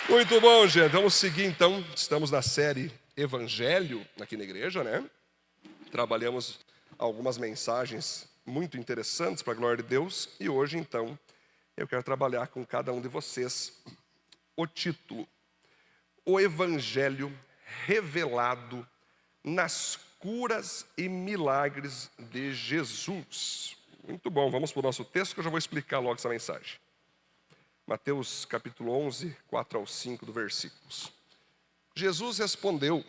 Muito bom, gente. Vamos seguir, então. Estamos na série Evangelho aqui na igreja, né? Trabalhamos algumas mensagens muito interessantes para a glória de Deus. E hoje, então, eu quero trabalhar com cada um de vocês o título: O Evangelho revelado nas curas e milagres de Jesus. Muito bom. Vamos para o nosso texto que eu já vou explicar logo essa mensagem. Mateus capítulo 11, 4 ao 5 do versículos. Jesus respondeu: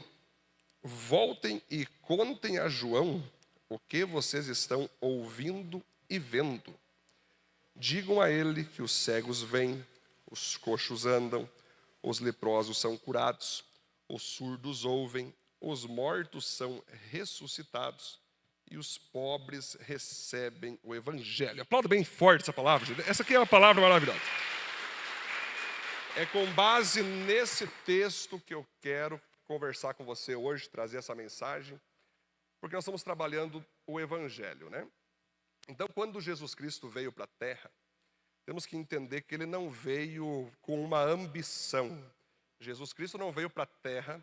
voltem e contem a João o que vocês estão ouvindo e vendo. Digam a ele que os cegos vêm, os coxos andam, os leprosos são curados, os surdos ouvem, os mortos são ressuscitados e os pobres recebem o evangelho. Aplauda bem forte essa palavra, gente. Essa aqui é uma palavra maravilhosa. É com base nesse texto que eu quero conversar com você hoje, trazer essa mensagem, porque nós estamos trabalhando o Evangelho, né? Então, quando Jesus Cristo veio para a Terra, temos que entender que Ele não veio com uma ambição. Jesus Cristo não veio para a Terra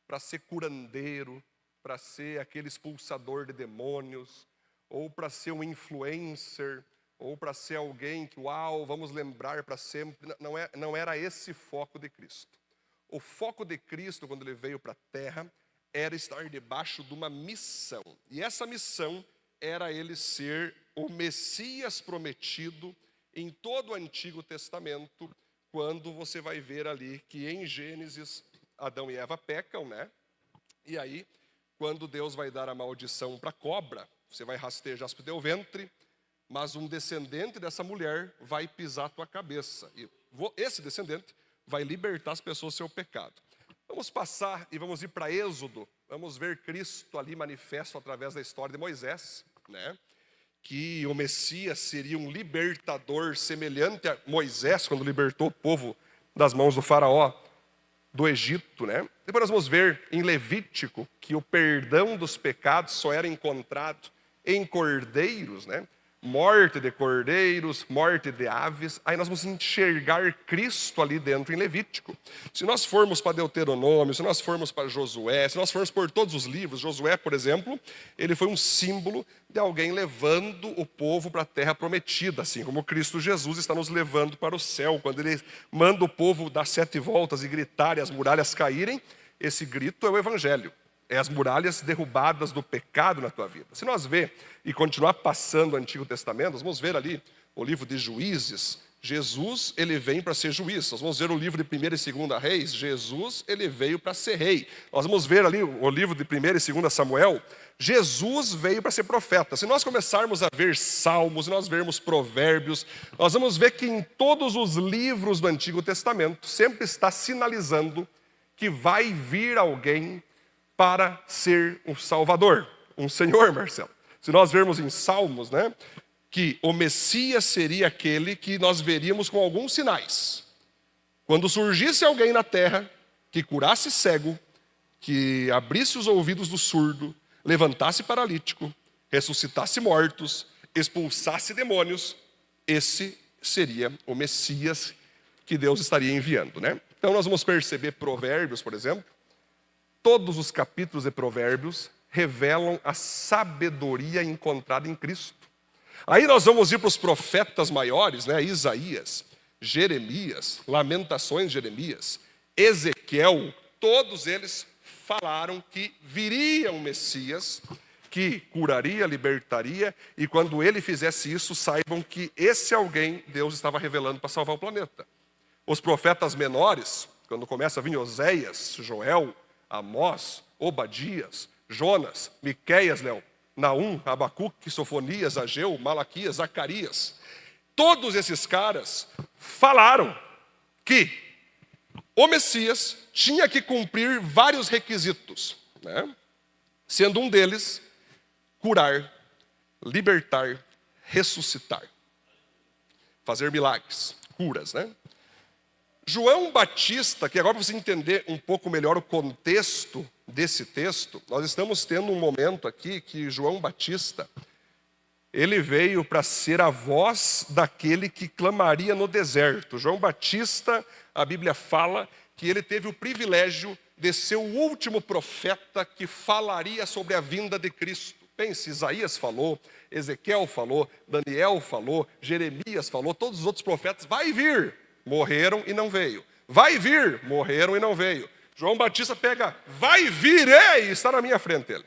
para ser curandeiro, para ser aquele expulsador de demônios, ou para ser um influencer, ou para ser alguém que, uau, vamos lembrar para sempre. Não era esse foco de Cristo. O foco de Cristo, quando Ele veio para a Terra, era estar debaixo de uma missão. E essa missão era Ele ser o Messias prometido em todo o Antigo Testamento, quando você vai ver ali que em Gênesis, Adão e Eva pecam, né? E aí, quando Deus vai dar a maldição para a cobra, você vai rastejar o teu ventre, mas um descendente dessa mulher vai pisar a tua cabeça. E esse descendente vai libertar as pessoas do seu pecado. Vamos passar e vamos ir para Êxodo. Vamos ver Cristo ali manifesto através da história de Moisés, né? Que o Messias seria um libertador semelhante a Moisés, quando libertou o povo das mãos do faraó do Egito, né? Depois nós vamos ver em Levítico que o perdão dos pecados só era encontrado em cordeiros, né? Morte de cordeiros, morte de aves. Aí nós vamos enxergar Cristo ali dentro em Levítico. Se nós formos para Deuteronômio, se nós formos para Josué, se nós formos por todos os livros, Josué, por exemplo, ele foi um símbolo de alguém levando o povo para a terra prometida, assim como Cristo Jesus está nos levando para o céu. Quando Ele manda o povo dar 7 voltas e gritar e as muralhas caírem, esse grito é o Evangelho. É as muralhas derrubadas do pecado na tua vida. Se nós ver e continuar passando o Antigo Testamento, nós vamos ver ali o livro de Juízes. Jesus, ele vem para ser juiz. Nós vamos ver o livro de 1 e 2 Reis. Jesus, ele veio para ser rei. Nós vamos ver ali o livro de 1 e 2 Samuel. Jesus veio para ser profeta. Se nós começarmos a ver Salmos, se nós vermos Provérbios, nós vamos ver que em todos os livros do Antigo Testamento sempre está sinalizando que vai vir alguém para ser um Salvador, um Senhor, Marcelo. Se nós vermos em Salmos, né, que o Messias seria aquele que nós veríamos com alguns sinais. Quando surgisse alguém na terra que curasse cego, que abrisse os ouvidos do surdo, levantasse paralítico, ressuscitasse mortos, expulsasse demônios, esse seria o Messias que Deus estaria enviando, né? Então nós vamos perceber Provérbios, por exemplo. Todos os capítulos de Provérbios revelam a sabedoria encontrada em Cristo. Aí nós vamos ir para os profetas maiores, né? Isaías, Jeremias, Lamentações de Jeremias, Ezequiel, todos eles falaram que viria um Messias que curaria, libertaria, e quando ele fizesse isso, saibam que esse alguém Deus estava revelando para salvar o planeta. Os profetas menores, quando começa a vir Oséias, Joel, Amós, Obadias, Jonas, Miqueias, Naum, Abacuque, Sofonias, Ageu, Malaquias, Zacarias. Todos esses caras falaram que o Messias tinha que cumprir vários requisitos, né? Sendo um deles curar, libertar, ressuscitar, fazer milagres, curas, né? João Batista, que agora para você entender um pouco melhor o contexto desse texto, nós estamos tendo um momento aqui que João Batista, ele veio para ser a voz daquele que clamaria no deserto. João Batista, a Bíblia fala que ele teve o privilégio de ser o último profeta que falaria sobre a vinda de Cristo. Pense, Isaías falou, Ezequiel falou, Daniel falou, Jeremias falou, todos os outros profetas, vai vir, morreram e não veio. Vai vir, morreram e não veio. João Batista pega, vai vir, ei, está na minha frente ele.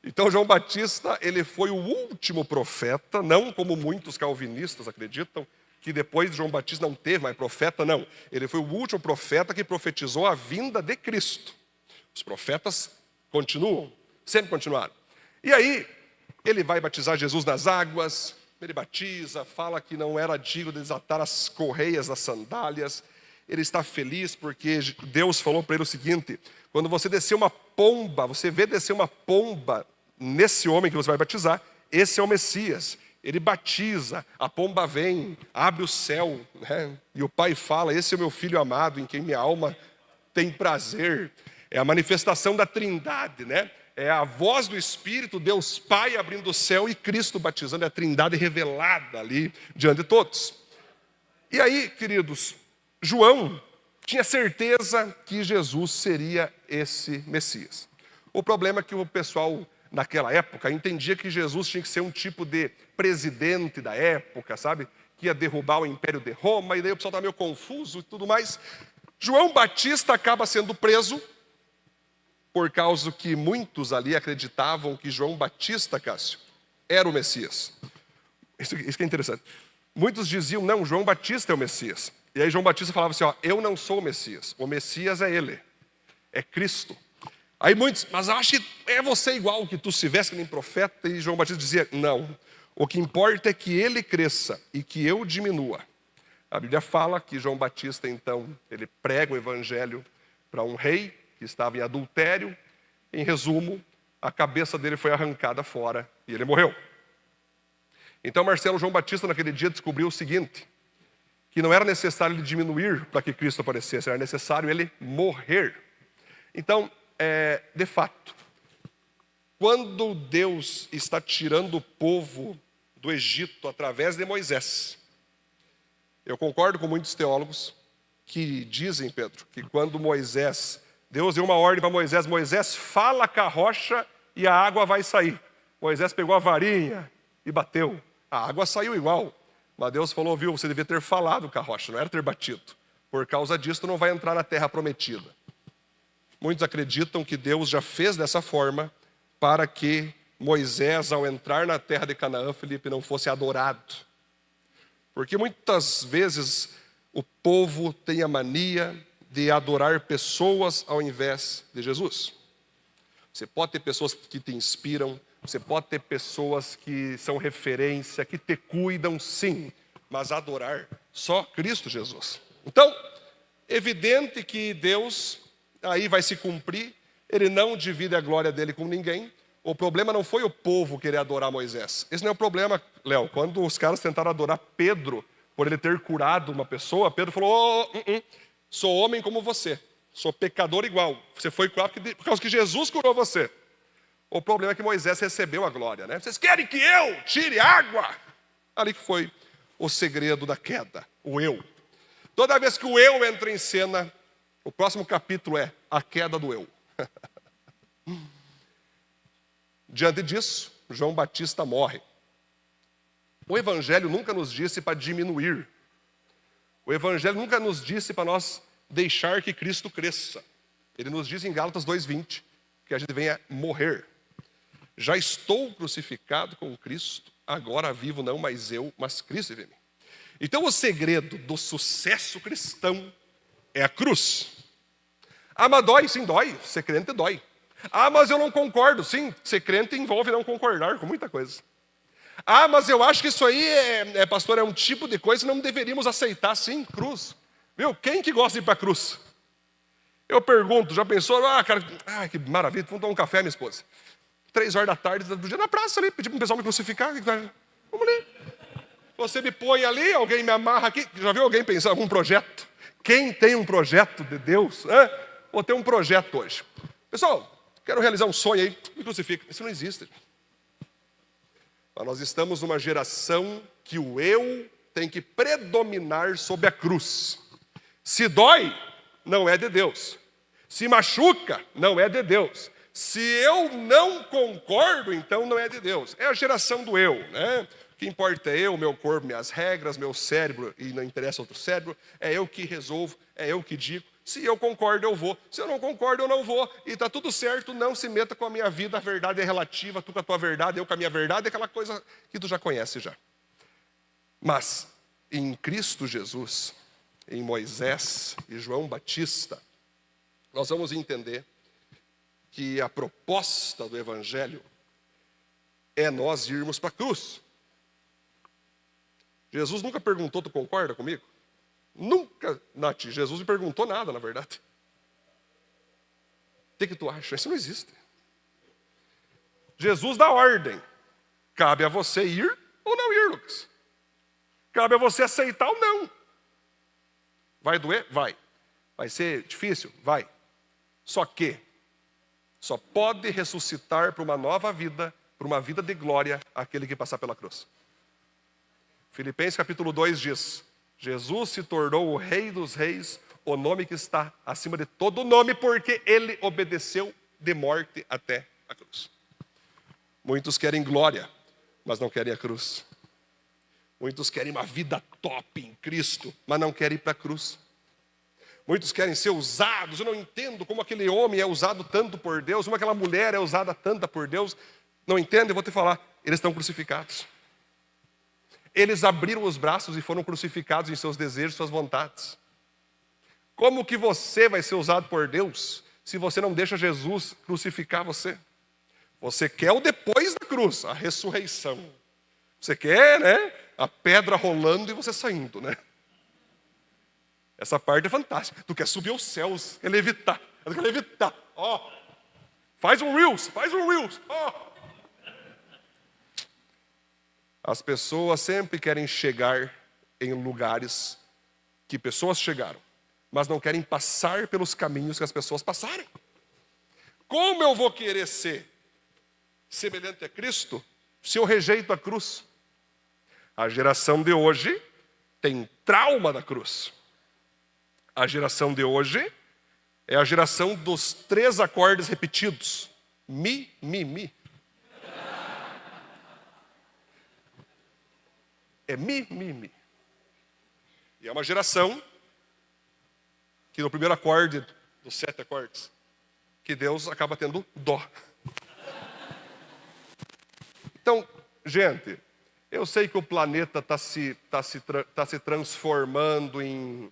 Então João Batista, ele foi o último profeta, não como muitos calvinistas acreditam, que depois de João Batista não teve mais profeta, não. Ele foi o último profeta que profetizou a vinda de Cristo. Os profetas continuam, sempre continuaram. E aí, ele vai batizar Jesus nas águas, ele batiza, fala que não era digno de desatar as correias das sandálias. Ele está feliz porque Deus falou para ele o seguinte: quando você descer uma pomba, você vê descer uma pomba nesse homem que você vai batizar, esse é o Messias. Ele batiza, a pomba vem, abre o céu, né? E o pai fala, esse é o meu filho amado, em quem minha alma tem prazer. É a manifestação da Trindade, né? É a voz do Espírito, Deus Pai abrindo o céu e Cristo batizando, é a Trindade revelada ali diante de todos. E aí, queridos, João tinha certeza que Jesus seria esse Messias. O problema é que o pessoal naquela época entendia que Jesus tinha que ser um tipo de presidente da época, sabe? Que ia derrubar o Império de Roma, e daí o pessoal estava meio confuso e tudo mais. João Batista acaba sendo preso, por causa que muitos ali acreditavam que João Batista, Cássio, era o Messias. Isso que é interessante. Muitos diziam, não, João Batista é o Messias. E aí João Batista falava assim, ó, eu não sou o Messias é ele, é Cristo. Aí muitos, mas eu acho que é você igual, que tu se veste que nem profeta. E João Batista dizia, não, o que importa é que ele cresça e que eu diminua. A Bíblia fala que João Batista, então, ele prega o evangelho para um rei que estava em adultério. Em resumo, a cabeça dele foi arrancada fora e ele morreu. Então Marcelo, João Batista naquele dia descobriu o seguinte, que não era necessário ele diminuir para que Cristo aparecesse, era necessário ele morrer. Então, de fato, quando Deus está tirando o povo do Egito através de Moisés, eu concordo com muitos teólogos que dizem, Pedro, que quando Deus deu uma ordem para Moisés, Moisés fala com a rocha e a água vai sair. Moisés pegou a varinha e bateu, a água saiu igual. Mas Deus falou, viu, você devia ter falado com a rocha, não era ter batido. Por causa disso, tu não vai entrar na terra prometida. Muitos acreditam que Deus já fez dessa forma para que Moisés, ao entrar na terra de Canaã, Felipe, não fosse adorado. Porque muitas vezes o povo tem a mania de adorar pessoas ao invés de Jesus. Você pode ter pessoas que te inspiram, você pode ter pessoas que são referência, que te cuidam, sim, mas adorar só Cristo Jesus. Então, evidente que Deus aí vai se cumprir, ele não divide a glória dele com ninguém. O problema não foi o povo querer adorar Moisés. Esse não é o problema, Léo. Quando os caras tentaram adorar Pedro, por ele ter curado uma pessoa, Pedro falou, sou homem como você, sou pecador igual. Você foi curado por causa que Jesus curou você. O problema é que Moisés recebeu a glória, né? Vocês querem que eu tire água? Ali que foi o segredo da queda, o eu. Toda vez que o eu entra em cena, o próximo capítulo é a queda do eu. Diante disso, João Batista morre. O Evangelho nunca nos disse para diminuir. O Evangelho nunca nos disse para nós deixar que Cristo cresça. Ele nos diz em Gálatas 2:20 que a gente venha morrer. Já estou crucificado com Cristo, agora vivo não mais eu, mas Cristo vive em mim. Então o segredo do sucesso cristão é a cruz. Ah, mas dói? Sim, dói. Ser crente dói. Ah, mas eu não concordo. Sim, ser crente envolve não concordar com muita coisa. Ah, mas eu acho que isso aí, pastor, é um tipo de coisa que não deveríamos aceitar. Sim, cruz. Viu? Quem que gosta de ir para a cruz? Eu pergunto, já pensou? Cara, que maravilha, vamos tomar um café, minha esposa. 3 horas da tarde, do dia na praça ali, pedir para o pessoal me crucificar. Vamos ali. Você me põe ali, alguém me amarra aqui. Já viu alguém pensar em algum projeto? Quem tem um projeto de Deus? Vou ter um projeto hoje. Pessoal, quero realizar um sonho aí, me crucifica. Isso não existe. Mas nós estamos numa geração que o eu tem que predominar sobre a cruz. Se dói, não é de Deus. Se machuca, não é de Deus. Se eu não concordo, então não é de Deus. É a geração do eu, né? O que importa é eu, meu corpo, minhas regras, meu cérebro, e não interessa outro cérebro. É eu que resolvo, é eu que digo. Se eu concordo, eu vou. Se eu não concordo, eu não vou. E está tudo certo, não se meta com a minha vida. A verdade é relativa, tu com a tua verdade, eu com a minha verdade. É aquela coisa que tu já conhece já. Mas, em Cristo Jesus, em Moisés e João Batista, nós vamos entender que a proposta do Evangelho é nós irmos para a cruz. Jesus nunca perguntou, tu concorda comigo? Nunca, Nath, Jesus não perguntou nada, na verdade. O que tu acha? Isso não existe. Jesus dá ordem. Cabe a você ir ou não ir, Lucas. Cabe a você aceitar ou não. Vai doer? Vai. Vai ser difícil? Vai. Só que só pode ressuscitar para uma nova vida, para uma vida de glória, aquele que passar pela cruz. Filipenses capítulo 2 diz: Jesus se tornou o Rei dos Reis, o nome que está acima de todo nome, porque ele obedeceu de morte até a cruz. Muitos querem glória, mas não querem a cruz. Muitos querem uma vida top em Cristo, mas não querem ir para a cruz. Muitos querem ser usados. Eu não entendo como aquele homem é usado tanto por Deus, como aquela mulher é usada tanta por Deus. Não entendo, eu vou te falar. Eles estão crucificados. Eles abriram os braços e foram crucificados em seus desejos, suas vontades. Como que você vai ser usado por Deus se você não deixa Jesus crucificar você? Você quer o depois da cruz, a ressurreição. Você quer, né, a pedra rolando e você saindo, né? Essa parte é fantástica. Tu quer subir aos céus, quer levitar. Tu quer levitar. Ó, faz um Reels. Ó. As pessoas sempre querem chegar em lugares que pessoas chegaram, mas não querem passar pelos caminhos que as pessoas passaram. Como eu vou querer ser semelhante a Cristo se eu rejeito a cruz? A geração de hoje tem trauma da cruz. A geração de hoje é a geração dos 3 acordes repetidos. Mi, mi, mi. É mi, mi, mi. E é uma geração que no primeiro acorde dos 7 acordes, que Deus acaba tendo dó. Então, gente, eu sei que o planeta está se transformando em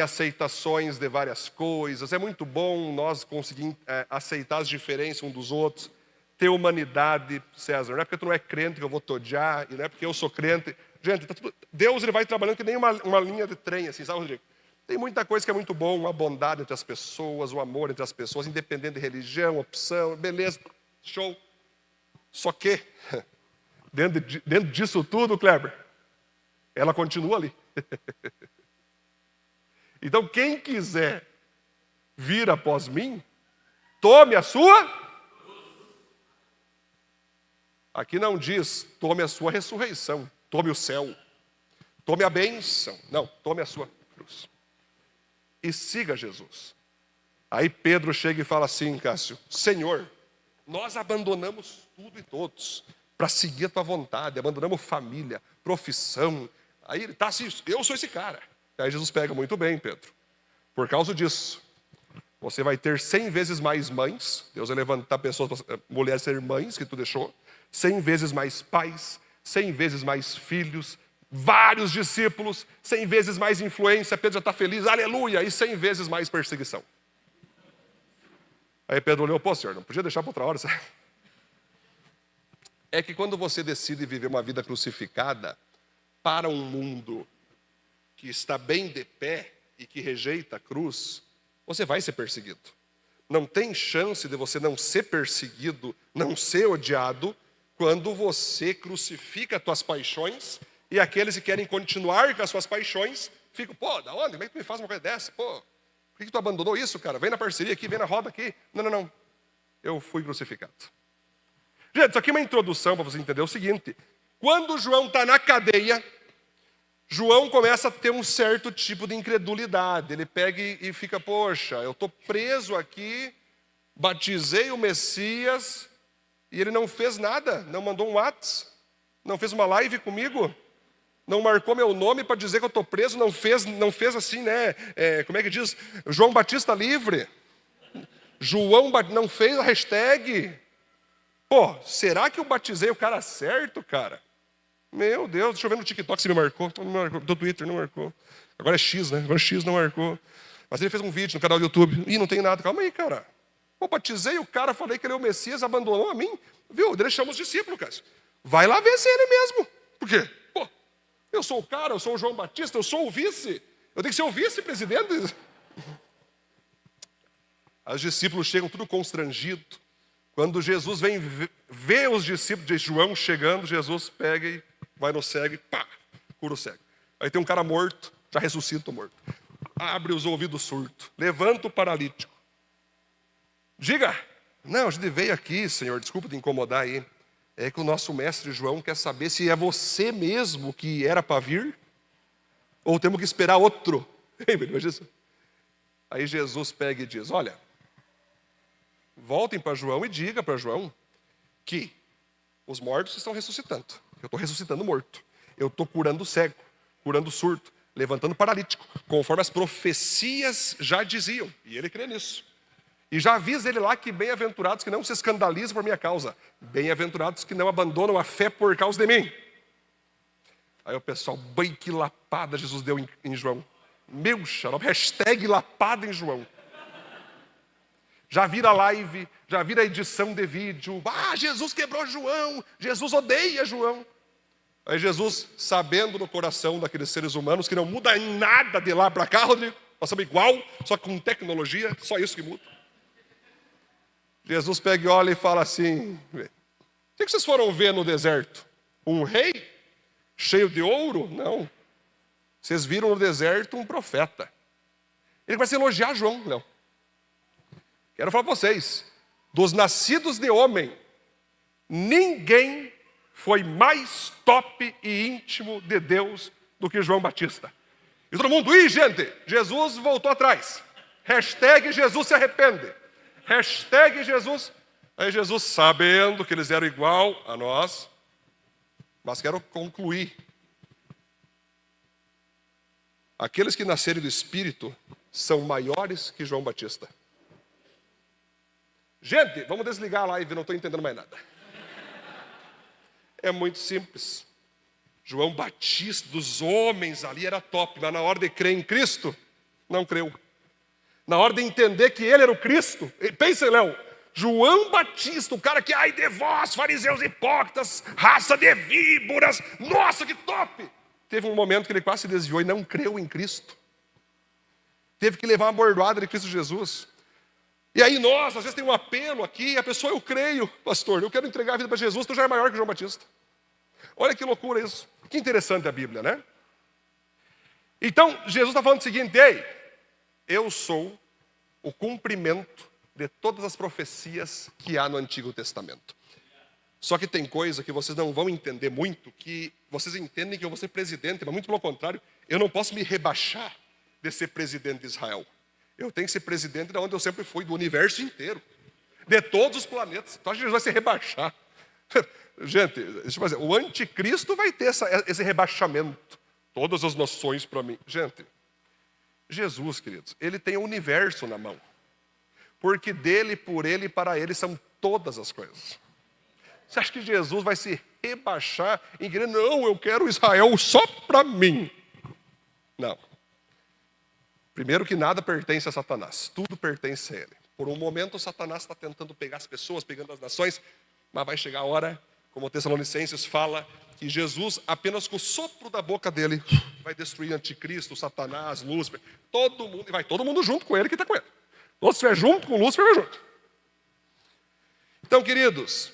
aceitações de várias coisas. É muito bom nós conseguirmos aceitar as diferenças uns dos outros, ter humanidade, César. Não é porque tu não é crente que eu vou te odiar, e não é porque eu sou crente. Gente, Deus ele vai trabalhando que nem uma linha de trem, assim, sabe, Rodrigo? Tem muita coisa que é muito bom, a bondade entre as pessoas, o amor entre as pessoas, independente de religião, opção, beleza, show. Só que, dentro disso tudo, Kleber, ela continua ali. Então, quem quiser vir após mim, tome a sua. Aqui não diz, tome a sua ressurreição, tome o céu, tome a bênção. Não, tome a sua cruz. E siga Jesus. Aí Pedro chega e fala assim, Cássio: Senhor, nós abandonamos tudo e todos para seguir a tua vontade, abandonamos família, profissão. Aí ele está assim, eu sou esse cara. Aí Jesus pega: muito bem, Pedro. Por causa disso, você vai ter 100 vezes mais mães. Deus vai levantar pessoas, mulheres ser mães que tu deixou. 100 vezes mais pais, 100 vezes mais filhos, vários discípulos, 100 vezes mais influência. Pedro já está feliz, aleluia, e 100 vezes mais perseguição. Aí Pedro olhou: pô, senhor, não podia deixar para outra hora. É que quando você decide viver uma vida crucificada para um mundo que está bem de pé e que rejeita a cruz, você vai ser perseguido. Não tem chance de você não ser perseguido, não ser odiado, quando você crucifica as tuas paixões e aqueles que querem continuar com as suas paixões ficam: pô, da onde? Como é que tu me faz uma coisa dessa? Pô, por que tu abandonou isso, cara? Vem na parceria aqui, vem na roda aqui. Não. Eu fui crucificado. Gente, isso aqui é uma introdução para você entender o seguinte: quando João está na cadeia, João começa a ter um certo tipo de incredulidade. Ele pega e fica, poxa, eu estou preso aqui, batizei o Messias e ele não fez nada, não mandou um WhatsApp, não fez uma live comigo, não marcou meu nome para dizer que eu estou preso, não fez assim, né? Como é que diz? João Batista livre. Não fez a hashtag. Pô, será que eu batizei o cara certo, cara? Meu Deus, deixa eu ver no TikTok se me marcou. Não marcou. Do Twitter não marcou. Agora é X, né? Agora X não marcou. Mas ele fez um vídeo no canal do YouTube. Ih, não tem nada. Calma aí, cara. Pô, batizei o cara, falei que ele é o Messias, abandonou a mim. Viu? Ele chama os discípulos, cara. Vai lá ver se é ele mesmo. Por quê? Pô, eu sou o cara, eu sou o João Batista, eu sou o vice. Eu tenho que ser o vice-presidente. Os discípulos chegam tudo constrangidos. Quando Jesus vem ver os discípulos de João chegando, Jesus pega e vai no cego e pá, cura o cego. Aí tem um cara morto, já ressuscita o morto. Abre os ouvidos surdos, levanta o paralítico. Diga, não, a gente veio aqui, Senhor, desculpa te incomodar aí. É que o nosso mestre João quer saber se é você mesmo que era para vir, ou temos que esperar outro. Aí Jesus pega e diz, olha, voltem para João e diga para João que os mortos estão ressuscitando. Eu estou ressuscitando morto. Eu estou curando cego, curando surdo, levantando paralítico, conforme as profecias já diziam. E ele crê nisso. E já avisa ele lá que bem-aventurados que não se escandalizam por minha causa. Bem-aventurados que não abandonam a fé por causa de mim. Aí o pessoal, bem que lapada Jesus deu em João. Meu xarope, hashtag lapada em João. Já vira live, já vira edição de vídeo. Ah, Jesus quebrou João, Jesus odeia João. Aí Jesus, sabendo no coração daqueles seres humanos que não muda em nada de lá para cá, Rodrigo, nós somos igual, só com tecnologia, só isso que muda. Jesus pega e olha e fala assim, o que vocês foram ver no deserto? Um rei cheio de ouro? Não. Vocês viram no deserto um profeta. Ele vai se elogiar João, Léo. Quero falar para vocês, dos nascidos de homem, ninguém foi mais top e íntimo de Deus do que João Batista. E todo mundo, gente, Jesus voltou atrás. Hashtag Jesus se arrepende. Hashtag Jesus. Aí Jesus, sabendo que eles eram igual a nós, mas quero concluir. Aqueles que nasceram do Espírito são maiores que João Batista. Gente, vamos desligar a live, não estou entendendo mais nada. É muito simples. João Batista, dos homens ali, era top, mas na hora de crer em Cristo, não creu. Na hora de entender que ele era o Cristo, pensa, Léo, João Batista, o cara que, ai de vós, fariseus hipócritas, raça de víboras, nossa, que top! Teve um momento que ele quase se desviou e não creu em Cristo. Teve que levar uma bordoada de Cristo Jesus. E aí nós, às vezes tem um apelo aqui, a pessoa, eu creio, pastor, eu quero entregar a vida para Jesus, tu já é maior que João Batista. Olha que loucura isso. Que interessante a Bíblia, né? Então, Jesus está falando o seguinte, ei, eu sou o cumprimento de todas as profecias que há no Antigo Testamento. Só que tem coisa que vocês não vão entender muito, que vocês entendem que eu vou ser presidente, mas muito pelo contrário, eu não posso me rebaixar de ser presidente de Israel. Eu tenho que ser presidente de onde eu sempre fui, do universo inteiro, de todos os planetas. Então a gente vai se rebaixar. Gente, deixa eu fazer, o anticristo vai ter esse rebaixamento. Todas as nações para mim. Gente, Jesus, queridos, ele tem o universo na mão. Porque dele, por ele e para ele são todas as coisas. Você acha que Jesus vai se rebaixar em querer, não, eu quero Israel só para mim? Não. Primeiro que nada pertence a Satanás, tudo pertence a ele. Por um momento Satanás está tentando pegar as pessoas, pegando as nações, mas vai chegar a hora, como o Tessalonicenses fala, que Jesus, apenas com o sopro da boca dele, vai destruir anticristo, Satanás, Lúcifer, todo mundo, e vai todo mundo junto com ele que está com ele. Ou se estiver junto com Lúcifer, vai junto. Então, queridos,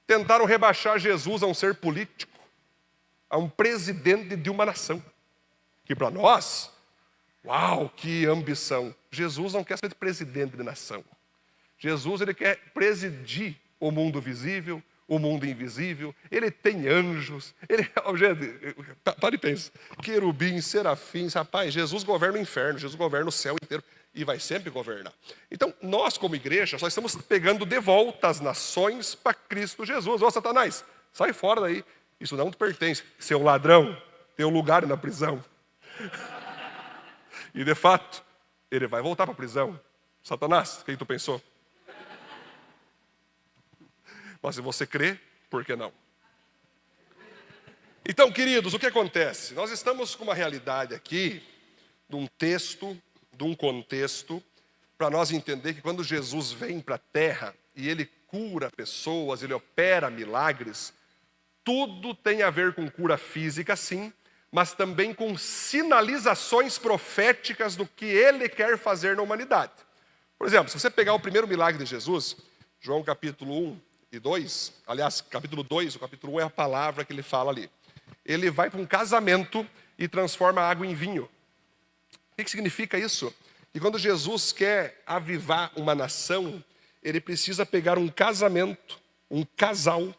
tentaram rebaixar Jesus a um ser político, a um presidente de uma nação, que para nós, uau, que ambição. Jesus não quer ser presidente de nação. Jesus, ele quer presidir o mundo visível, o mundo invisível, ele tem anjos, ele... Gente, para e pensa, querubins, serafins, rapaz, Jesus governa o inferno, Jesus governa o céu inteiro e vai sempre governar. Então, nós como igreja, só estamos pegando de volta as nações para Cristo Jesus. Ô Satanás, sai fora daí, isso não te pertence, seu ladrão, tem um lugar na prisão. E de fato, ele vai voltar para a prisão. Satanás, quem tu pensou? Mas se você crê, por que não? Então, queridos, o que acontece? Nós estamos com uma realidade aqui, de um texto, de um contexto, para nós entender que quando Jesus vem para a terra e ele cura pessoas, ele opera milagres, tudo tem a ver com cura física, sim, mas também com sinalizações proféticas do que ele quer fazer na humanidade. Por exemplo, se você pegar o primeiro milagre de Jesus, João capítulo 1 e 2, aliás, capítulo 2, o capítulo 1 é a palavra que ele fala ali. Ele vai para um casamento e transforma a água em vinho. O que significa isso? Que quando Jesus quer avivar uma nação, ele precisa pegar um casamento, um casal,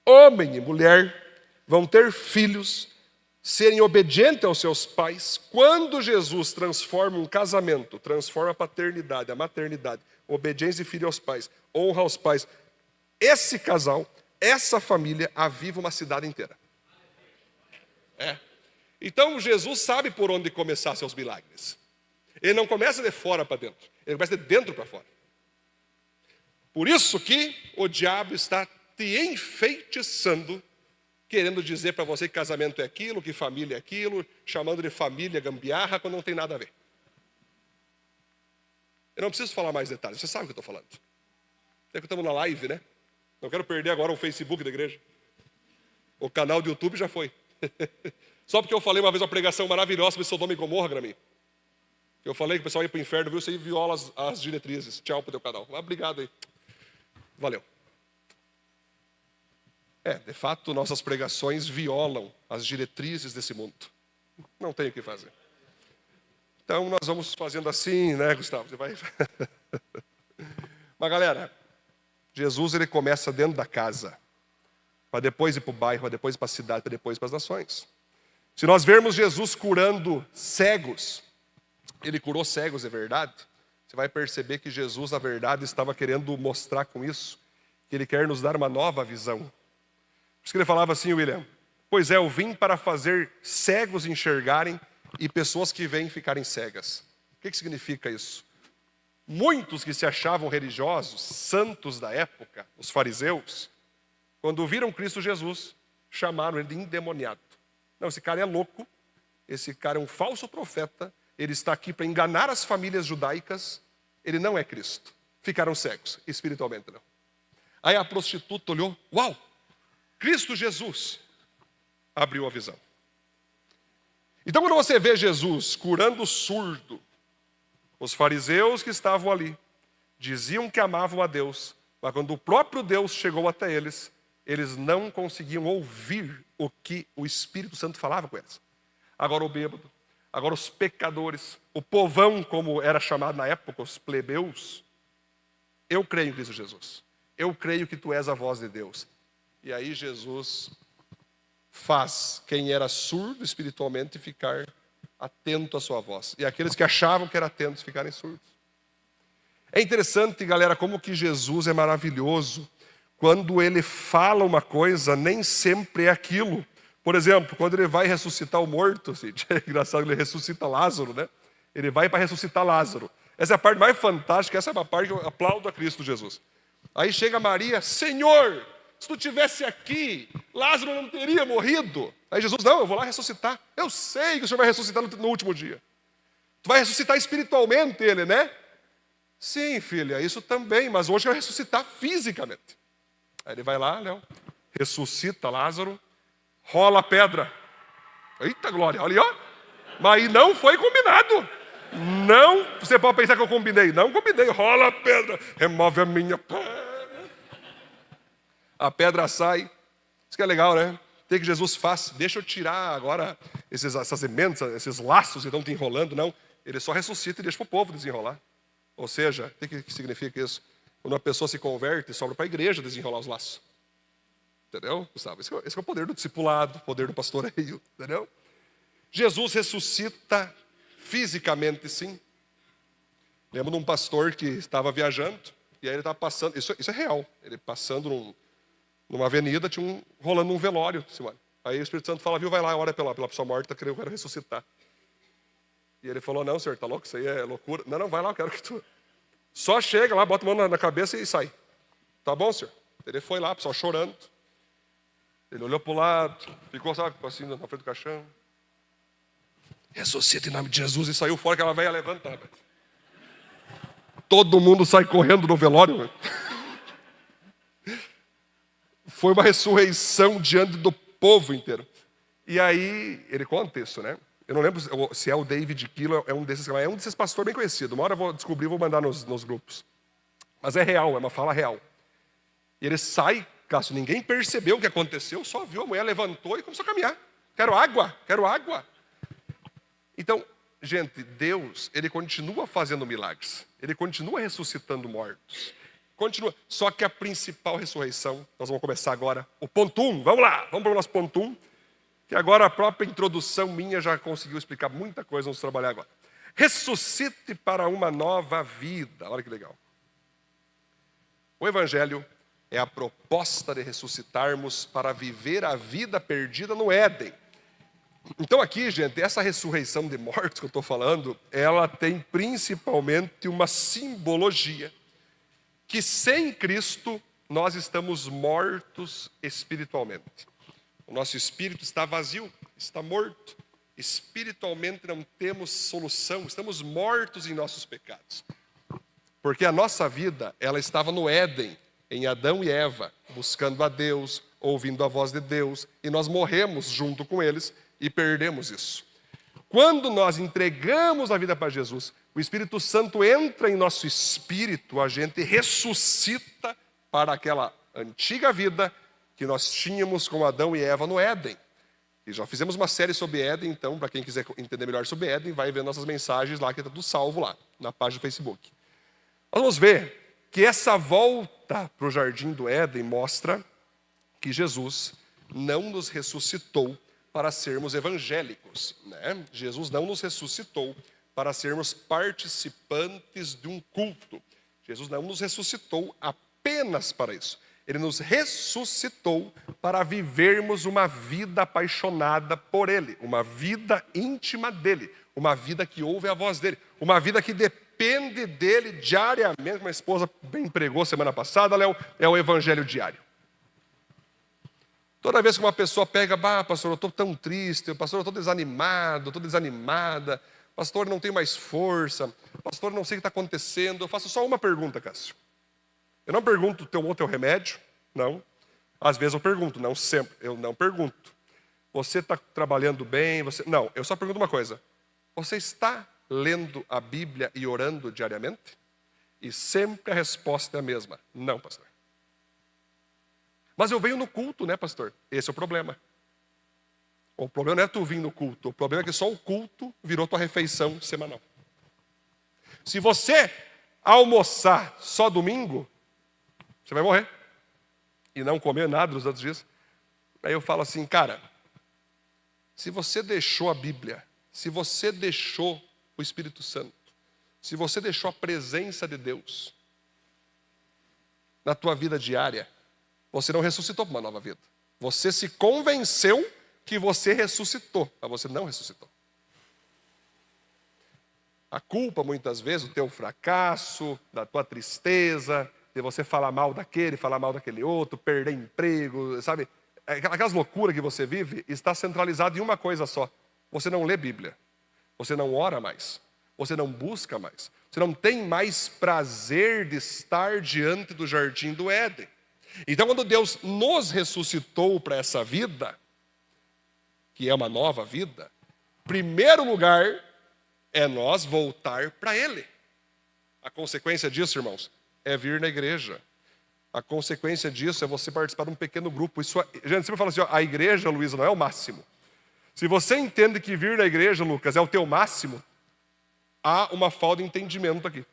homem e mulher, vão ter filhos, serem obedientes aos seus pais. Quando Jesus transforma um casamento, transforma a paternidade, a maternidade, obediência e filho aos pais, honra aos pais, esse casal, essa família aviva uma cidade inteira. Então Jesus sabe por onde começar seus milagres. Ele não começa de fora para dentro, ele começa de dentro para fora. Por isso que o diabo está te enfeitiçando, querendo dizer para você que casamento é aquilo, que família é aquilo, chamando de família gambiarra, quando não tem nada a ver. Eu não preciso falar mais detalhes, você sabe o que eu estou falando. Até que estamos na live, né? Não quero perder agora o Facebook da igreja. O canal do YouTube já foi. Só porque eu falei uma vez uma pregação maravilhosa sobre Sodoma e Gomorra para mim. Eu falei que o pessoal ia para o inferno, viu? Você aí viola as diretrizes. Tchau pro teu canal. Obrigado aí. Valeu. De fato, nossas pregações violam as diretrizes desse mundo. Não tem o que fazer. Então, nós vamos fazendo assim, né, Gustavo? Você vai... Mas, galera, Jesus, ele começa dentro da casa, para depois ir para o bairro, para depois ir para a cidade, para depois ir para as nações. Se nós vermos Jesus curando cegos, ele curou cegos, é verdade? Você vai perceber que Jesus, na verdade, estava querendo mostrar com isso que ele quer nos dar uma nova visão. Por isso que ele falava assim, William, pois é, eu vim para fazer cegos enxergarem e pessoas que veem ficarem cegas. O que significa isso? Muitos que se achavam religiosos, santos da época, os fariseus, quando viram Cristo Jesus, chamaram ele de endemoniado. Não, esse cara é louco, esse cara é um falso profeta, ele está aqui para enganar as famílias judaicas, ele não é Cristo. Ficaram cegos, espiritualmente não. Aí a prostituta olhou, uau, Cristo Jesus, abriu a visão. Então quando você vê Jesus curando o surdo, os fariseus que estavam ali diziam que amavam a Deus, mas quando o próprio Deus chegou até eles, eles não conseguiam ouvir o que o Espírito Santo falava com eles. Agora o bêbado, agora os pecadores, o povão, como era chamado na época, os plebeus, eu creio em Cristo Jesus. Eu creio que tu és a voz de Deus. E aí Jesus faz quem era surdo espiritualmente ficar atento à sua voz. E aqueles que achavam que eram atentos ficarem surdos. É interessante, galera, como que Jesus é maravilhoso. Quando ele fala uma coisa, nem sempre é aquilo. Por exemplo, quando ele vai ressuscitar o morto, assim, é engraçado, ele ressuscita Lázaro, né? Ele vai para ressuscitar Lázaro. Essa é a parte mais fantástica, essa é uma parte que eu aplaudo a Cristo Jesus. Aí chega Maria, Senhor, se tu estivesse aqui, Lázaro não teria morrido. Aí Jesus, não, eu vou lá ressuscitar. Eu sei que o Senhor vai ressuscitar no último dia. Tu vai ressuscitar espiritualmente ele, né? Sim, filha, isso também, mas hoje eu vou ressuscitar fisicamente. Aí ele vai lá, Léo, ressuscita Lázaro, rola a pedra. Eita glória, olha aí, ó. Mas aí não foi combinado. Não, você pode pensar que eu combinei. Não combinei, rola a pedra, remove a minha pedra. A pedra sai. Isso que é legal, né? Tem que Jesus faz. Deixa eu tirar agora essas emendas, esses laços que estão te enrolando. Não, ele só ressuscita e deixa para o povo desenrolar. Ou seja, o que significa isso? Quando uma pessoa se converte, sobra para a igreja desenrolar os laços. Entendeu, Gustavo? Esse é o poder do discipulado, o poder do pastoreio, entendeu? Jesus ressuscita fisicamente, sim. Lembro de um pastor que estava viajando, e aí ele estava passando, isso é real, ele passando numa avenida, rolando um velório, Simone. Aí o Espírito Santo fala, viu, vai lá, ora pela pessoa morta, que eu quero ressuscitar. E ele falou, não, senhor, tá louco? Isso aí é loucura. Não, vai lá, eu quero que tu... Só chega lá, bota a mão na cabeça e sai. Tá bom, senhor? Ele foi lá, o pessoal chorando. Ele olhou para o lado, ficou, sabe, assim, na frente do caixão. Ressuscita em nome de Jesus, e saiu fora, que ela veio levantar. Todo mundo sai correndo no velório. Foi uma ressurreição diante do povo inteiro. E aí, ele conta isso, né? Eu não lembro se é o David Keeler, é um desses pastores bem conhecido. Uma hora eu vou descobrir e vou mandar nos grupos. Mas é real, é uma fala real. E ele sai, Cássio, ninguém percebeu o que aconteceu, só viu a mulher, levantou e começou a caminhar. Quero água, quero água. Então, gente, Deus, Ele continua fazendo milagres. Ele continua ressuscitando mortos. Continua. Só que a principal ressurreição, nós vamos começar agora, o ponto 1. Vamos lá, vamos para o nosso ponto 1. Que agora a própria introdução minha já conseguiu explicar muita coisa, vamos trabalhar agora. Ressuscite para uma nova vida. Olha que legal. O Evangelho é a proposta de ressuscitarmos para viver a vida perdida no Éden. Então aqui, gente, essa ressurreição de mortos que eu estou falando, ela tem principalmente uma simbologia. Que sem Cristo nós estamos mortos espiritualmente. O nosso espírito está vazio, está morto. Espiritualmente não temos solução, estamos mortos em nossos pecados. Porque a nossa vida, ela estava no Éden, em Adão e Eva, buscando a Deus, ouvindo a voz de Deus, e nós morremos junto com eles e perdemos isso. Quando nós entregamos a vida para Jesus, o Espírito Santo entra em nosso espírito, a gente ressuscita para aquela antiga vida que nós tínhamos com Adão e Eva no Éden. E já fizemos uma série sobre Éden, então, para quem quiser entender melhor sobre Éden, vai ver nossas mensagens lá, que está tudo salvo lá, na página do Facebook. Nós vamos ver que essa volta para o jardim do Éden mostra que Jesus não nos ressuscitou para sermos evangélicos, né? Jesus não nos ressuscitou para sermos participantes de um culto. Jesus não nos ressuscitou apenas para isso. Ele nos ressuscitou para vivermos uma vida apaixonada por Ele, uma vida íntima dEle, uma vida que ouve a voz dEle, uma vida que depende dEle diariamente. Uma esposa bem pregou semana passada, é o evangelho diário. Toda vez que uma pessoa pega, pastor, eu estou tão triste, pastor, eu estou desanimado, estou desanimada, pastor, não tenho mais força, pastor, não sei o que está acontecendo, eu faço só uma pergunta, Cássio. Eu não pergunto tomou teu remédio, não. Às vezes eu pergunto, não sempre, eu não pergunto. Você está trabalhando bem? Não, eu só pergunto uma coisa. Você está lendo a Bíblia e orando diariamente? E sempre a resposta é a mesma. Não, pastor. Mas eu venho no culto, né, pastor? Esse é o problema. O problema não é tu vir no culto. O problema é que só o culto virou tua refeição semanal. Se você almoçar só domingo, você vai morrer. E não comer nada nos outros dias. Aí eu falo assim, cara, se você deixou a Bíblia, se você deixou o Espírito Santo, se você deixou a presença de Deus na tua vida diária, você não ressuscitou para uma nova vida. Você se convenceu que você ressuscitou, mas você não ressuscitou. A culpa, muitas vezes, do teu fracasso, da tua tristeza, de você falar mal daquele, falar mal daquele outro, perder emprego, sabe? Aquelas loucuras que você vive, está centralizado em uma coisa só. Você não lê Bíblia. Você não ora mais. Você não busca mais. Você não tem mais prazer de estar diante do jardim do Éden. Então, quando Deus nos ressuscitou para essa vida, que é uma nova vida, primeiro lugar é nós voltar para Ele. A consequência disso, irmãos, é vir na igreja. A consequência disso é você participar de um pequeno grupo. Isso, gente, sempre fala assim, a igreja, Luísa, não é o máximo. Se você entende que vir na igreja, Lucas, é o teu máximo, há uma falta de entendimento aqui.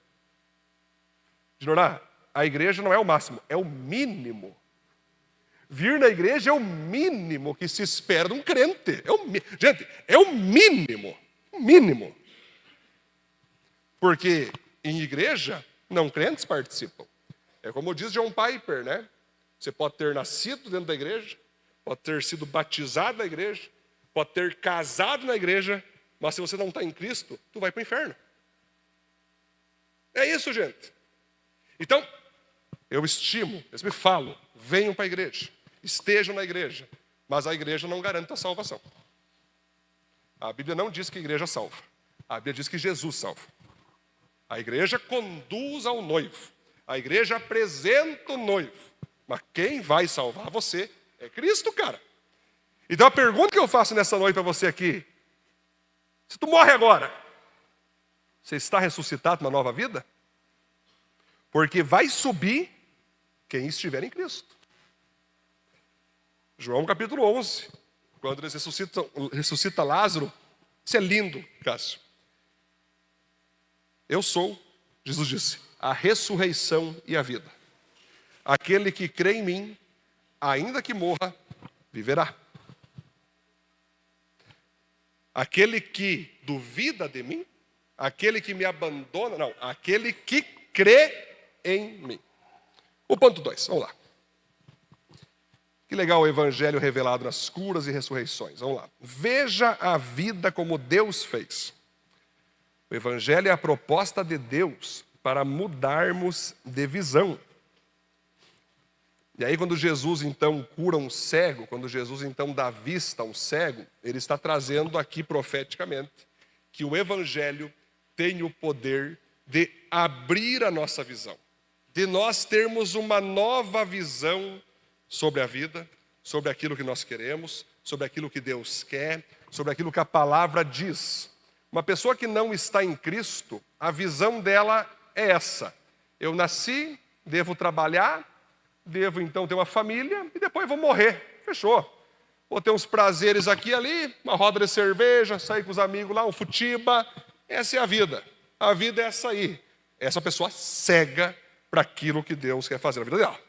Jornal, a igreja não é o máximo, é o mínimo. Vir na igreja é o mínimo que se espera de um crente. Gente, é o mínimo. O mínimo. Porque em igreja, não crentes participam. É como diz John Piper, né? Você pode ter nascido dentro da igreja, pode ter sido batizado na igreja, pode ter casado na igreja, mas se você não está em Cristo, tu vai para o inferno. É isso, gente. Então, eu estimo, eu sempre falo, venham para a igreja, estejam na igreja, mas a igreja não garante a salvação. A Bíblia não diz que a igreja salva. A Bíblia diz que Jesus salva. A igreja conduz ao noivo. A igreja apresenta o noivo. Mas quem vai salvar você é Cristo, cara. Então a pergunta que eu faço nessa noite para você aqui: se tu morre agora, você está ressuscitado numa nova vida? Porque vai subir quem estiver em Cristo. João capítulo 11, quando eles ressuscita Lázaro, isso é lindo, Cássio. Eu sou, Jesus disse, a ressurreição e a vida. Aquele que crê em mim, ainda que morra, viverá. Aquele que duvida de mim, aquele que me abandona, não, aquele que crê em mim. O ponto 2, vamos lá. Que legal o evangelho revelado nas curas e ressurreições. Vamos lá. Veja a vida como Deus fez. O evangelho é a proposta de Deus para mudarmos de visão. E aí quando Jesus então cura um cego, quando Jesus então dá vista a um cego, ele está trazendo aqui profeticamente que o evangelho tem o poder de abrir a nossa visão, de nós termos uma nova visão sobre a vida, sobre aquilo que nós queremos, sobre aquilo que Deus quer, sobre aquilo que a palavra diz. Uma pessoa que não está em Cristo, a visão dela é essa: eu nasci, devo trabalhar, devo então ter uma família e depois vou morrer. Fechou. Vou ter uns prazeres aqui e ali, uma roda de cerveja, sair com os amigos lá, um futiba. Essa é a vida. A vida é essa aí. Essa pessoa cega para aquilo que Deus quer fazer na vida dela.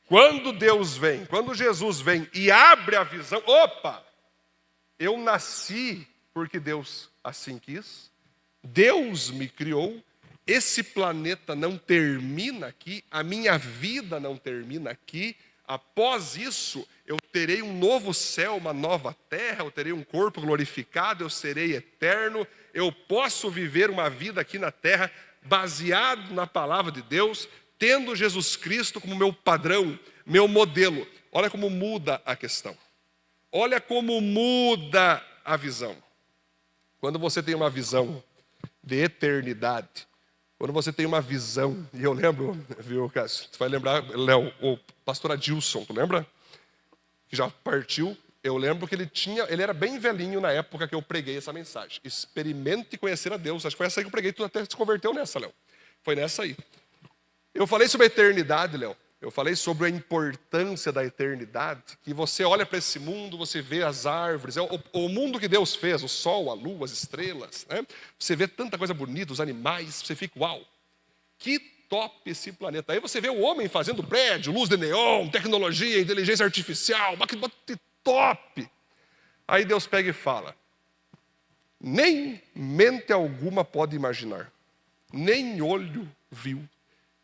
Quando Deus vem, quando Jesus vem e abre a visão, opa, eu nasci porque Deus assim quis, Deus me criou, esse planeta não termina aqui, a minha vida não termina aqui, após isso eu terei um novo céu, uma nova terra, eu terei um corpo glorificado, eu serei eterno, eu posso viver uma vida aqui na terra baseado na palavra de Deus, tendo Jesus Cristo como meu padrão, meu modelo. Olha como muda a questão. Olha como muda a visão. Quando você tem uma visão de eternidade, quando você tem uma visão, e eu lembro, viu, Cássio, tu vai lembrar, Léo, o pastor Adilson, tu lembra? Que já partiu. Eu lembro que ele era bem velhinho na época que eu preguei essa mensagem. Experimente conhecer a Deus. Acho que foi essa aí que eu preguei, tu até se converteu nessa, Léo. Foi nessa aí. Eu falei sobre a eternidade, Léo. Eu falei sobre a importância da eternidade, que você olha para esse mundo, você vê as árvores, o mundo que Deus fez, o sol, a lua, as estrelas, né? Você vê tanta coisa bonita, os animais, você fica, uau, que top esse planeta. Aí você vê o homem fazendo prédio, luz de neon, tecnologia, inteligência artificial, que top. Aí Deus pega e fala: nem mente alguma pode imaginar, nem olho viu,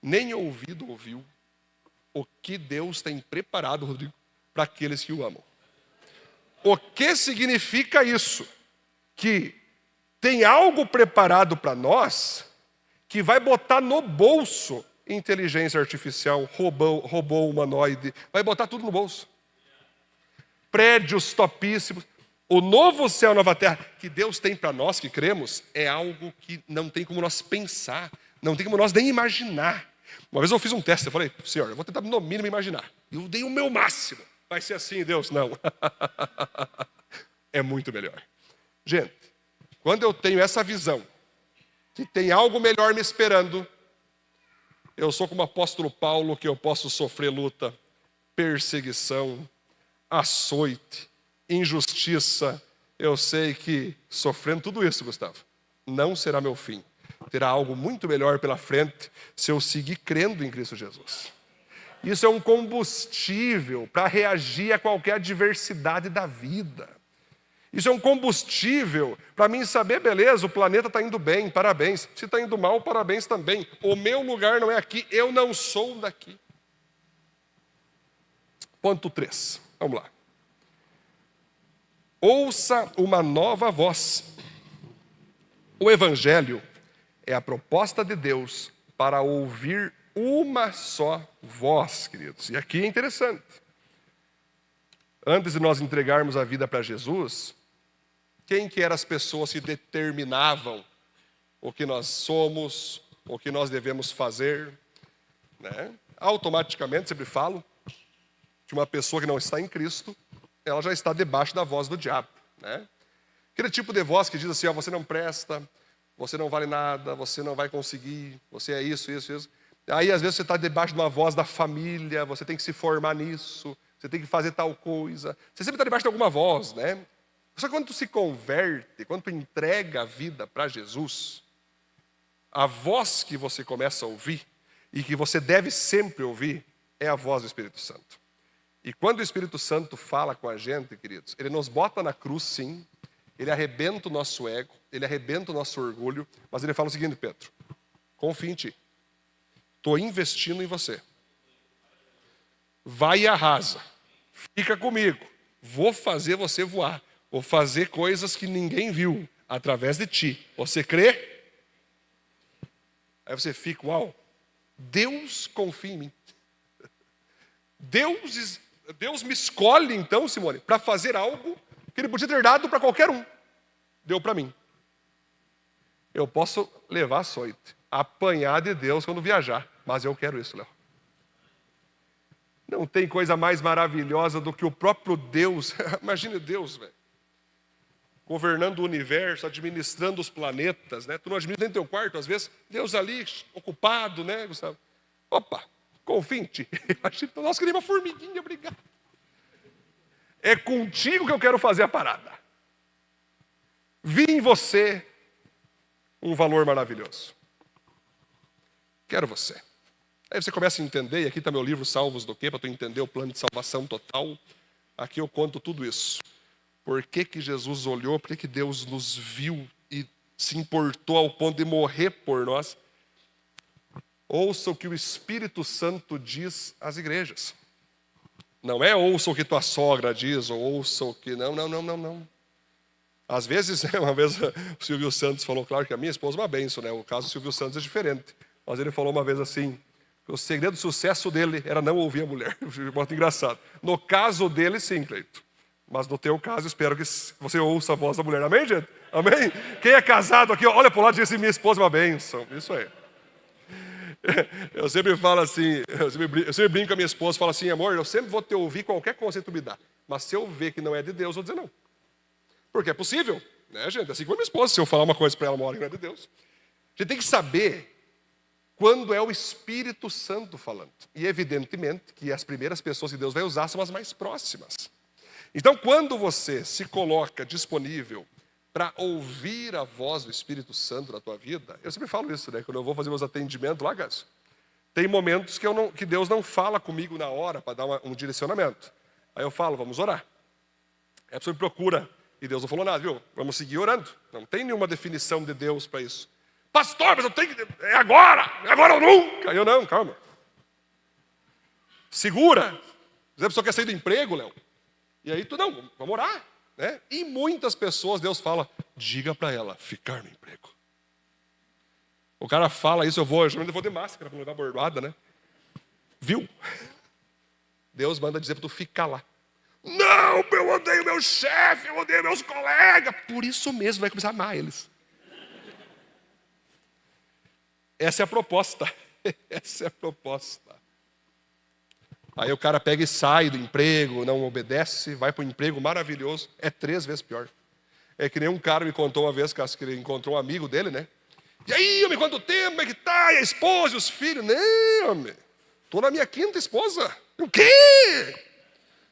nem ouvido ouviu, o que Deus tem preparado, Rodrigo, para aqueles que o amam. O que significa isso? Que tem algo preparado para nós que vai botar no bolso inteligência artificial, robô humanoide, vai botar tudo no bolso. Prédios topíssimos. O novo céu e a nova terra que Deus tem para nós que cremos é algo que não tem como nós pensar, não tem como nós nem imaginar. Uma vez eu fiz um teste, eu falei: Senhor, eu vou tentar no mínimo imaginar. Eu dei o meu máximo. Vai ser assim, Deus? Não. É muito melhor. Gente, quando eu tenho essa visão, que tem algo melhor me esperando, eu sou como o apóstolo Paulo, que eu posso sofrer luta, perseguição, açoite, injustiça. Eu sei que sofrendo tudo isso, Gustavo, não será meu fim. Terá algo muito melhor pela frente se eu seguir crendo em Cristo Jesus. Isso é um combustível para reagir a qualquer adversidade da vida. Isso é um combustível para mim saber, beleza, o planeta está indo bem, parabéns. Se está indo mal, parabéns também. O meu lugar não é aqui, eu não sou daqui. Ponto 3, vamos lá. Ouça uma nova voz. O Evangelho é a proposta de Deus para ouvir uma só voz, queridos. E aqui é interessante. Antes de nós entregarmos a vida para Jesus, quem que eram as pessoas que determinavam o que nós somos, o que nós devemos fazer? Né? Automaticamente, sempre falo, que uma pessoa que não está em Cristo, ela já está debaixo da voz do diabo. Né? Aquele tipo de voz que diz assim, ó, você não presta, você não vale nada, você não vai conseguir, você é isso, isso, isso. Aí às vezes você está debaixo de uma voz da família, você tem que se formar nisso, você tem que fazer tal coisa. Você sempre está debaixo de alguma voz, né? Só que quando tu se converte, quando tu entrega a vida para Jesus, a voz que você começa a ouvir, e que você deve sempre ouvir, é a voz do Espírito Santo. E quando o Espírito Santo fala com a gente, queridos, ele nos bota na cruz, sim, ele arrebenta o nosso ego, ele arrebenta o nosso orgulho, mas ele fala o seguinte, Pedro, confia em ti. Estou investindo em você. Vai e arrasa. Fica comigo. Vou fazer você voar. Vou fazer coisas que ninguém viu através de ti. Você crê? Aí você fica, uau, Deus confia em mim. Deus me escolhe então, Simone, para fazer algo que ele podia ter dado para qualquer um. Deu para mim. Eu posso levar açoite, apanhar de Deus quando viajar, mas eu quero isso, Léo. Não tem coisa mais maravilhosa do que o próprio Deus. Imagine Deus, velho. Governando o universo, administrando os planetas, né? Tu não administra nem teu quarto, às vezes. Deus ali, ocupado, né, Gustavo? Opa, confia em ti. Nossa, queria uma formiguinha, obrigado. É contigo que eu quero fazer a parada. Vi em você um valor maravilhoso. Quero você. Aí você começa a entender, e aqui está meu livro Salvos do Quê? Para tu entender o plano de salvação total. Aqui eu conto tudo isso. Por que que Jesus olhou, por que que Deus nos viu e se importou ao ponto de morrer por nós? Ouça o que o Espírito Santo diz às igrejas. Não é ouça o que tua sogra diz, ou ouça o que... Não. Às vezes, uma vez o Silvio Santos falou, claro que a minha esposa é uma bênção, né? O caso do Silvio Santos é diferente. Mas ele falou uma vez assim, que o segredo do sucesso dele era não ouvir a mulher. Muito engraçado. No caso dele, sim, Cleito. Mas no teu caso, espero que você ouça a voz da mulher. Amém, gente? Amém? Quem é casado aqui, olha para o lado e diz assim, minha esposa é uma bênção. Isso aí. Eu sempre falo assim, eu sempre brinco com a minha esposa, falo assim, amor, eu sempre vou te ouvir qualquer conselho que tu me dá. Mas se eu ver que não é de Deus, eu vou dizer não. Porque é possível, né, gente? Assim como a minha esposa, se eu falar uma coisa para ela, uma hora que não é de Deus. A gente tem que saber quando é o Espírito Santo falando. E evidentemente que as primeiras pessoas que Deus vai usar são as mais próximas. Então, quando você se coloca disponível para ouvir a voz do Espírito Santo na tua vida, eu sempre falo isso, né? Quando eu vou fazer meus atendimentos lá, Gas, tem momentos que Deus não fala comigo na hora para dar um direcionamento. Aí eu falo, vamos orar. Aí a pessoa me procura e Deus não falou nada, viu? Vamos seguir orando. Não tem nenhuma definição de Deus para isso. Pastor, mas eu tenho que... É agora ou nunca. Eu não, calma. Segura. Às vezes a pessoa quer sair do emprego, Léo. E aí tu, não, vamos orar. Né? E muitas pessoas, Deus fala, diga para ela ficar no emprego. O cara fala isso, eu vou de máscara para não levar bordada, né? Viu? Deus manda dizer para tu ficar lá. Não, eu odeio meu chefe, eu odeio meus colegas. Por isso mesmo vai começar a amar eles. Essa é a proposta. Essa é a proposta. Aí o cara pega e sai do emprego, não obedece, vai para um emprego maravilhoso. É 3 vezes pior. É que nem um cara me contou uma vez que ele encontrou um amigo dele, né? E aí, homem, quanto tempo, como é que tá? E a esposa e os filhos? Não, homem. Estou na minha 5ª esposa. O quê?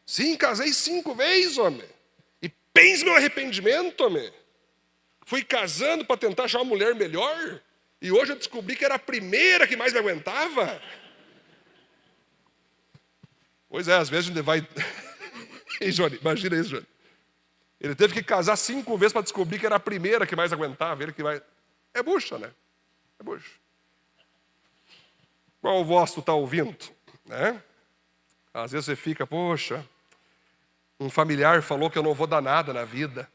Sim, casei 5 vezes, homem. E pense meu arrependimento, homem. Fui casando para tentar achar uma mulher melhor. E hoje eu descobri que era a primeira que mais me aguentava. Pois é, às vezes a gente vai... Ei, Johnny, imagina isso, Johnny. Ele teve que casar 5 vezes para descobrir que era a primeira que mais aguentava. Ele que vai... É bucha, né? É bucha. Qual voz tu está ouvindo? Né? Às vezes você fica, poxa, um familiar falou que eu não vou dar nada na vida.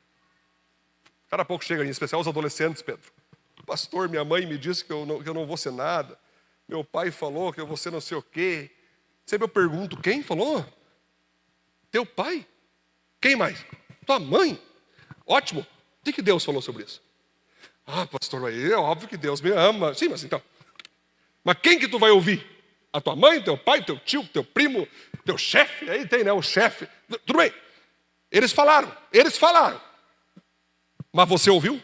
Cada pouco chega, em especial os adolescentes, Pedro. Pastor, minha mãe me disse que eu não vou ser nada. Meu pai falou que eu vou ser não sei o quê. Sempre eu pergunto, quem falou? Teu pai? Quem mais? Tua mãe? Ótimo. O que Deus falou sobre isso? Ah, pastor, é óbvio que Deus me ama. Sim, mas então. Mas quem que tu vai ouvir? A tua mãe, teu pai, teu tio, teu primo, teu chefe? Aí tem, né? O chefe. Tudo bem. Eles falaram. Mas você ouviu?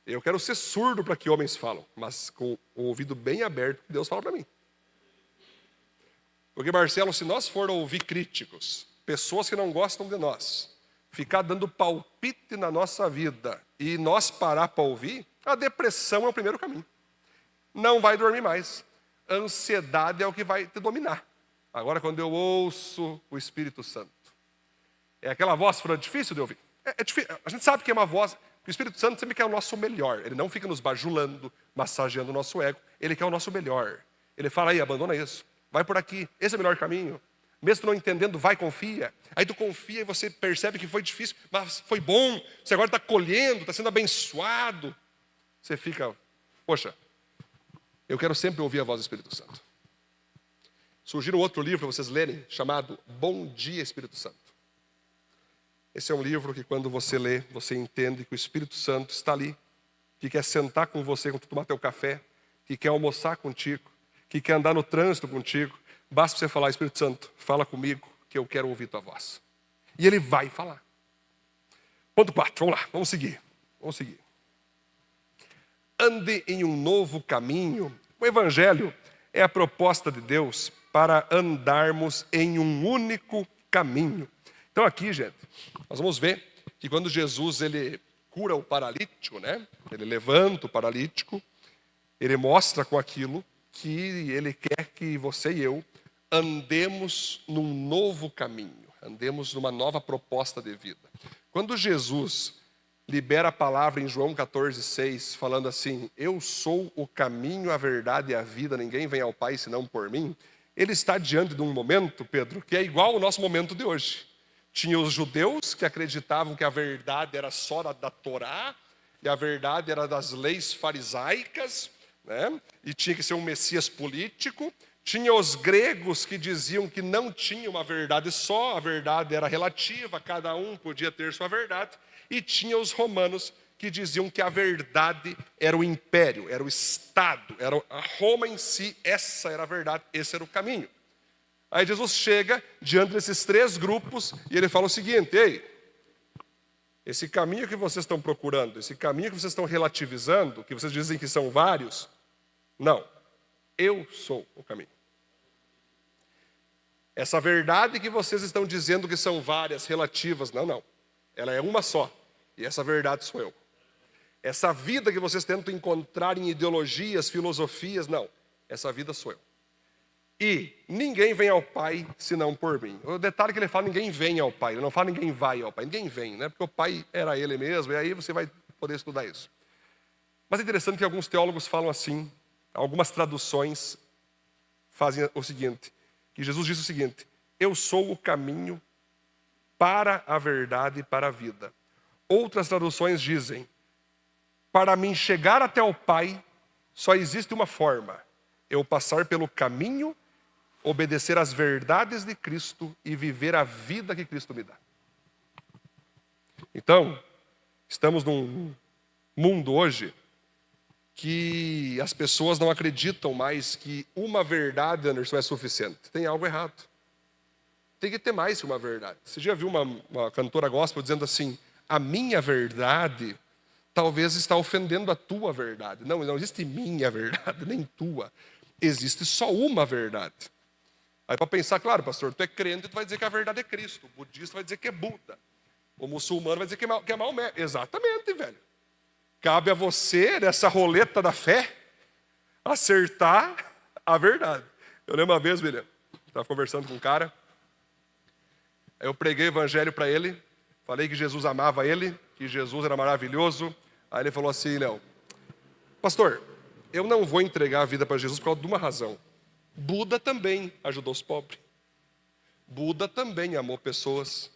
Eu quero ser surdo para que homens falam, mas com o ouvido bem aberto, Deus fala para mim. Porque, Marcelo, se nós for ouvir críticos, pessoas que não gostam de nós, ficar dando palpite na nossa vida e nós parar para ouvir, a depressão é o primeiro caminho. Não vai dormir mais. A ansiedade é o que vai te dominar. Agora, quando eu ouço o Espírito Santo, é aquela voz difícil de ouvir. É difícil. A gente sabe que é uma voz... O Espírito Santo sempre quer o nosso melhor. Ele não fica nos bajulando, massageando o nosso ego. Ele quer o nosso melhor. Ele fala, aí, abandona isso. Vai por aqui. Esse é o melhor caminho. Mesmo tu não entendendo, vai, confia. Aí tu confia e você percebe que foi difícil, mas foi bom. Você agora está colhendo, está sendo abençoado. Você fica, poxa, eu quero sempre ouvir a voz do Espírito Santo. Surgiu outro livro para vocês lerem, chamado Bom Dia, Espírito Santo. Esse é um livro que quando você lê, você entende que o Espírito Santo está ali, que quer sentar com você quando tu tomar teu café, que quer almoçar contigo, que quer andar no trânsito contigo. Basta você falar, Espírito Santo, fala comigo que eu quero ouvir tua voz. E ele vai falar. Ponto 4, vamos lá, vamos seguir. Ande em um novo caminho. O Evangelho é a proposta de Deus para andarmos em um único caminho. Então aqui, gente, nós vamos ver que quando Jesus ele cura o paralítico, né? Ele levanta o paralítico, ele mostra com aquilo que ele quer que você e eu andemos num novo caminho, andemos numa nova proposta de vida. Quando Jesus libera a palavra em João 14,6, falando assim, eu sou o caminho, a verdade e a vida, ninguém vem ao Pai senão por mim, ele está diante de um momento, Pedro, que é igual ao nosso momento de hoje. Tinha os judeus que acreditavam que a verdade era só da Torá, e a verdade era das leis farisaicas, né? E tinha que ser um Messias político. Tinha os gregos que diziam que não tinha uma verdade só, a verdade era relativa, cada um podia ter sua verdade. E tinha os romanos que diziam que a verdade era o império, era o Estado, era a Roma em si, essa era a verdade, esse era o caminho. Aí Jesus chega diante desses 3 grupos e ele fala o seguinte, ei, esse caminho que vocês estão procurando, esse caminho que vocês estão relativizando, que vocês dizem que são vários, não, eu sou o caminho. Essa verdade que vocês estão dizendo que são várias, relativas, não, ela é uma só, e essa verdade sou eu. Essa vida que vocês tentam encontrar em ideologias, filosofias, não, essa vida sou eu. E ninguém vem ao Pai senão por mim. O detalhe que ele fala, ninguém vem ao Pai. Ele não fala ninguém vai ao Pai. Ninguém vem, né? Porque o Pai era ele mesmo. E aí você vai poder estudar isso. Mas é interessante que alguns teólogos falam assim. Algumas traduções fazem o seguinte. Que Jesus diz o seguinte. Eu sou o caminho para a verdade e para a vida. Outras traduções dizem. Para mim chegar até o Pai, só existe uma forma. Eu passar pelo caminho, obedecer às verdades de Cristo e viver a vida que Cristo me dá. Então, estamos num mundo hoje que as pessoas não acreditam mais que uma verdade, Anderson, é suficiente. Tem algo errado. Tem que ter mais que uma verdade. Você já viu uma cantora gospel dizendo assim, a minha verdade talvez está ofendendo a tua verdade. Não existe minha verdade, nem tua. Existe só uma verdade. Aí para pensar, claro, pastor, tu é crente, tu vai dizer que a verdade é Cristo. O budista vai dizer que é Buda. O muçulmano vai dizer que é Maomé. Exatamente, velho. Cabe a você, nessa roleta da fé, acertar a verdade. Eu lembro uma vez, William, estava conversando com um cara, aí eu preguei o evangelho para ele, falei que Jesus amava ele, que Jesus era maravilhoso. Aí ele falou assim, Léo, pastor, eu não vou entregar a vida para Jesus por causa de uma razão. Buda também ajudou os pobres. Buda também amou pessoas.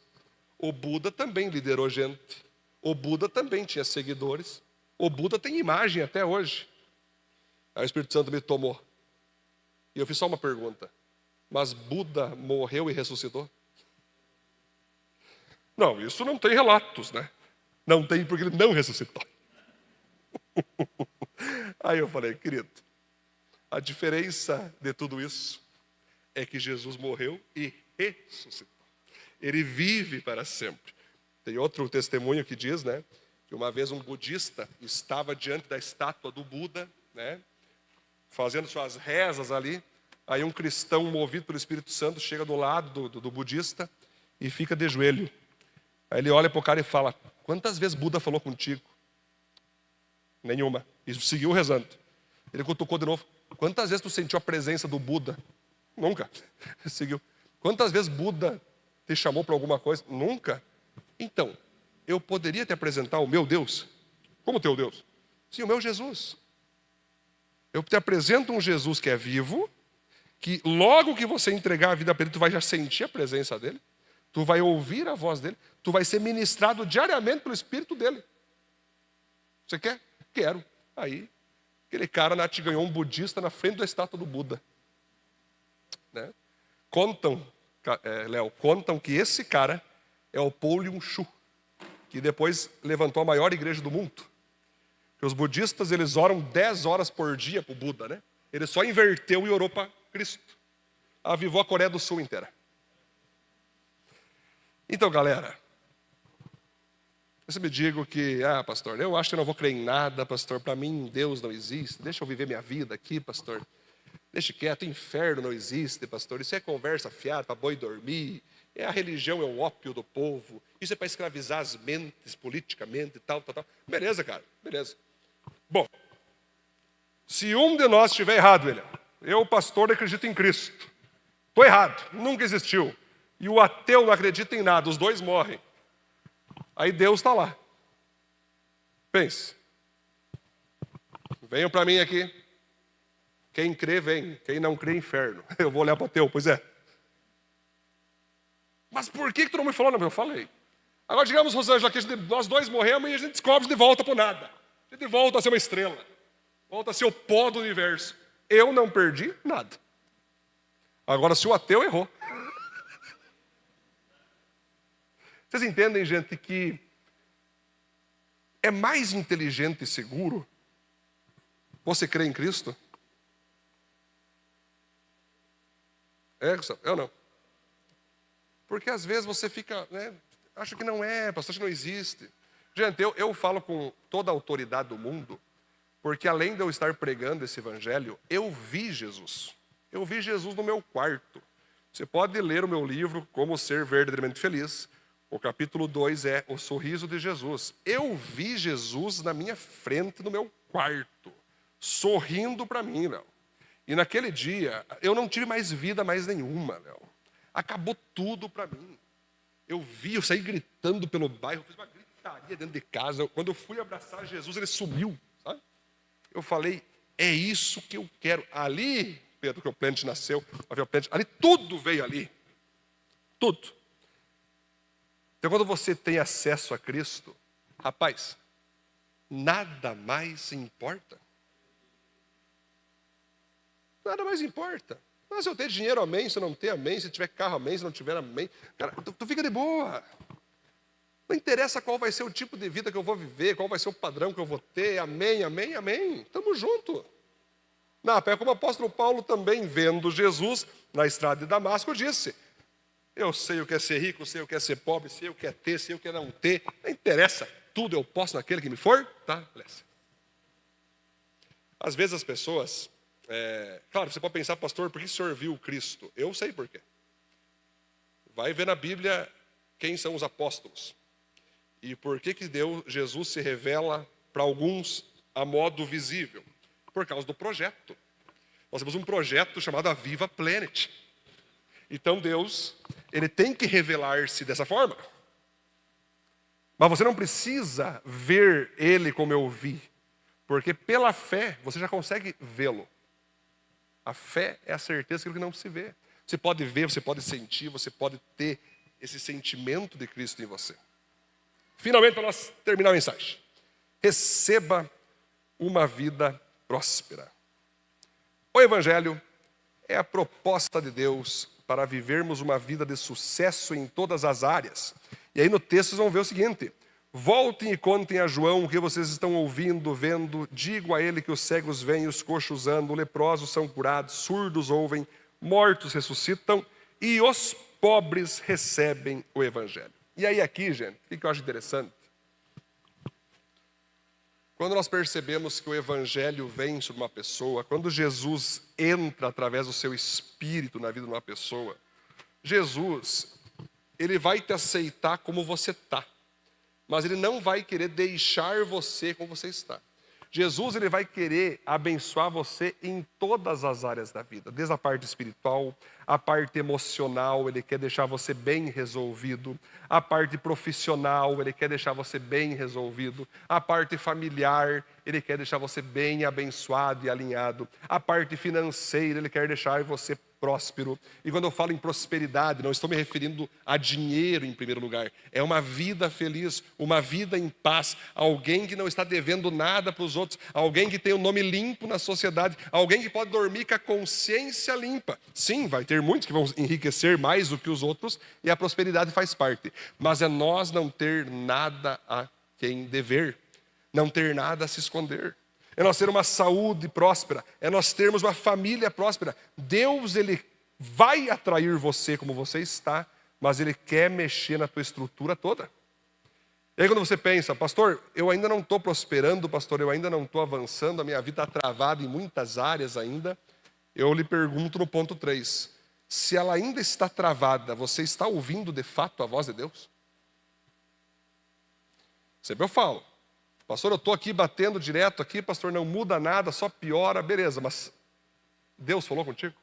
O Buda também liderou gente. O Buda também tinha seguidores. O Buda tem imagem até hoje. Aí o Espírito Santo me tomou. E eu fiz só uma pergunta. Mas Buda morreu e ressuscitou? Não, isso não tem relatos, né? Não tem porque ele não ressuscitou. Aí eu falei, querido, a diferença de tudo isso é que Jesus morreu e ressuscitou. Ele vive para sempre. Tem outro testemunho que diz, né, que uma vez um budista estava diante da estátua do Buda, né, fazendo suas rezas ali. Aí um cristão movido pelo Espírito Santo chega do lado do budista e fica de joelho. Aí ele olha para o cara e fala, quantas vezes Buda falou contigo? Nenhuma. E seguiu rezando. Ele cutucou de novo. Quantas vezes tu sentiu a presença do Buda? Nunca. Seguiu. Quantas vezes Buda te chamou para alguma coisa? Nunca. Então, eu poderia te apresentar o meu Deus? Como teu Deus? Sim, o meu Jesus. Eu te apresento um Jesus que é vivo, que logo que você entregar a vida para ele, tu vai já sentir a presença dele, tu vai ouvir a voz dele, tu vai ser ministrado diariamente pelo Espírito dele. Você quer? Quero. Aí, aquele cara ganhou um budista na frente da estátua do Buda. Né? Contam, Léo, que esse cara é o Paul Yun-Shu, que depois levantou a maior igreja do mundo. Que os budistas, eles oram 10 horas por dia para o Buda, né? Ele só inverteu e orou para Cristo. Avivou a Coreia do Sul inteira. Então, galera, você me diga que, pastor, eu acho que eu não vou crer em nada, pastor, para mim Deus não existe, deixa eu viver minha vida aqui, pastor. Deixa quieto, inferno não existe, pastor, isso é conversa fiada para boi dormir, a religião é o ópio do povo, isso é para escravizar as mentes politicamente e tal. Beleza, cara, beleza. Bom, se um de nós estiver errado, eu, pastor, acredito em Cristo, estou errado, nunca existiu, e o ateu não acredita em nada, os dois morrem. Aí Deus está lá. Pense. Venham para mim aqui. Quem crê, vem. Quem não crê, inferno. Eu vou olhar para o ateu, pois é. Mas por que tu não me falou? Não, eu falei. Agora digamos, Rosângela, que nós dois morremos e a gente descobre de volta para nada. A gente volta a ser uma estrela. Volta a ser o pó do universo. Eu não perdi nada. Agora, se o ateu errou. Vocês entendem, gente, que é mais inteligente e seguro você crer em Cristo? É, Gustavo? Eu não. Porque às vezes você fica, né, acha que não é, pastor, que não existe. Gente, eu falo com toda a autoridade do mundo, porque além de eu estar pregando esse evangelho, eu vi Jesus. Eu vi Jesus no meu quarto. Você pode ler o meu livro, Como Ser Verdadeiramente Feliz. O capítulo 2 é o sorriso de Jesus. Eu vi Jesus na minha frente, no meu quarto, sorrindo para mim, Léo. E naquele dia, eu não tive mais vida mais nenhuma, Léo. Acabou tudo para mim. Eu saí gritando pelo bairro, fiz uma gritaria dentro de casa. Quando eu fui abraçar Jesus, ele sumiu, sabe? Eu falei, é isso que eu quero. Ali, Pedro, que o Plant nasceu, ali tudo veio ali. Tudo. Então, quando você tem acesso a Cristo, rapaz, nada mais importa. Nada mais importa. Mas se eu ter dinheiro, amém. Se eu não ter, amém. Se tiver carro, amém. Se não tiver, amém. Cara, tu fica de boa. Não interessa qual vai ser o tipo de vida que eu vou viver, qual vai ser o padrão que eu vou ter. Amém, amém, amém. Tamo junto. É como o apóstolo Paulo também, vendo Jesus na estrada de Damasco, disse, eu sei o que é ser rico, sei o que é ser pobre, sei o que é ter, sei o que é não ter. Não interessa. Tudo eu posso naquele que me fortalece. Às vezes as pessoas... claro, você pode pensar, pastor, por que o senhor viu Cristo? Eu sei por quê. Vai ver na Bíblia quem são os apóstolos. E por que Jesus se revela para alguns a modo visível? Por causa do projeto. Nós temos um projeto chamado Aviva Planet. Então Deus, Ele tem que revelar-se dessa forma. Mas você não precisa ver Ele como eu vi. Porque pela fé, você já consegue vê-lo. A fé é a certeza daquilo que não se vê. Você pode ver, você pode sentir, você pode ter esse sentimento de Cristo em você. Finalmente, para nós terminar a mensagem. Receba uma vida próspera. O Evangelho é a proposta de Deus para vivermos uma vida de sucesso em todas as áreas. E aí no texto vocês vão ver o seguinte: voltem e contem a João o que vocês estão ouvindo, vendo. Digo a ele que os cegos veem, os coxos andam, leprosos são curados, surdos ouvem, mortos ressuscitam e os pobres recebem o Evangelho. E aí aqui, gente, o que eu acho interessante? Quando nós percebemos que o Evangelho vem sobre uma pessoa, quando Jesus entra através do seu Espírito na vida de uma pessoa, Jesus, Ele vai te aceitar como você está, mas Ele não vai querer deixar você como você está. Jesus, Ele vai querer abençoar você em todas as áreas da vida, desde a parte espiritual, a parte emocional, Ele quer deixar você bem resolvido, a parte profissional, Ele quer deixar você bem resolvido, a parte familiar, Ele quer deixar você bem abençoado e alinhado, a parte financeira, Ele quer deixar você próspero. E quando eu falo em prosperidade, não estou me referindo a dinheiro em primeiro lugar. É uma vida feliz, uma vida em paz. Alguém que não está devendo nada para os outros. Alguém que tem o nome limpo na sociedade. Alguém que pode dormir com a consciência limpa. Sim, vai ter muitos que vão enriquecer mais do que os outros. E a prosperidade faz parte. Mas é nós não ter nada a quem dever. Não ter nada a se esconder. É nós ter uma saúde próspera, é nós termos uma família próspera. Deus, Ele vai atrair você como você está, mas Ele quer mexer na tua estrutura toda. E aí quando você pensa, pastor, eu ainda não estou prosperando, pastor, eu ainda não estou avançando, a minha vida está travada em muitas áreas ainda, eu lhe pergunto no ponto 3, se ela ainda está travada, você está ouvindo de fato a voz de Deus? Sempre eu falo, pastor, eu estou aqui batendo direto aqui, pastor, não muda nada, só piora, beleza, mas Deus falou contigo?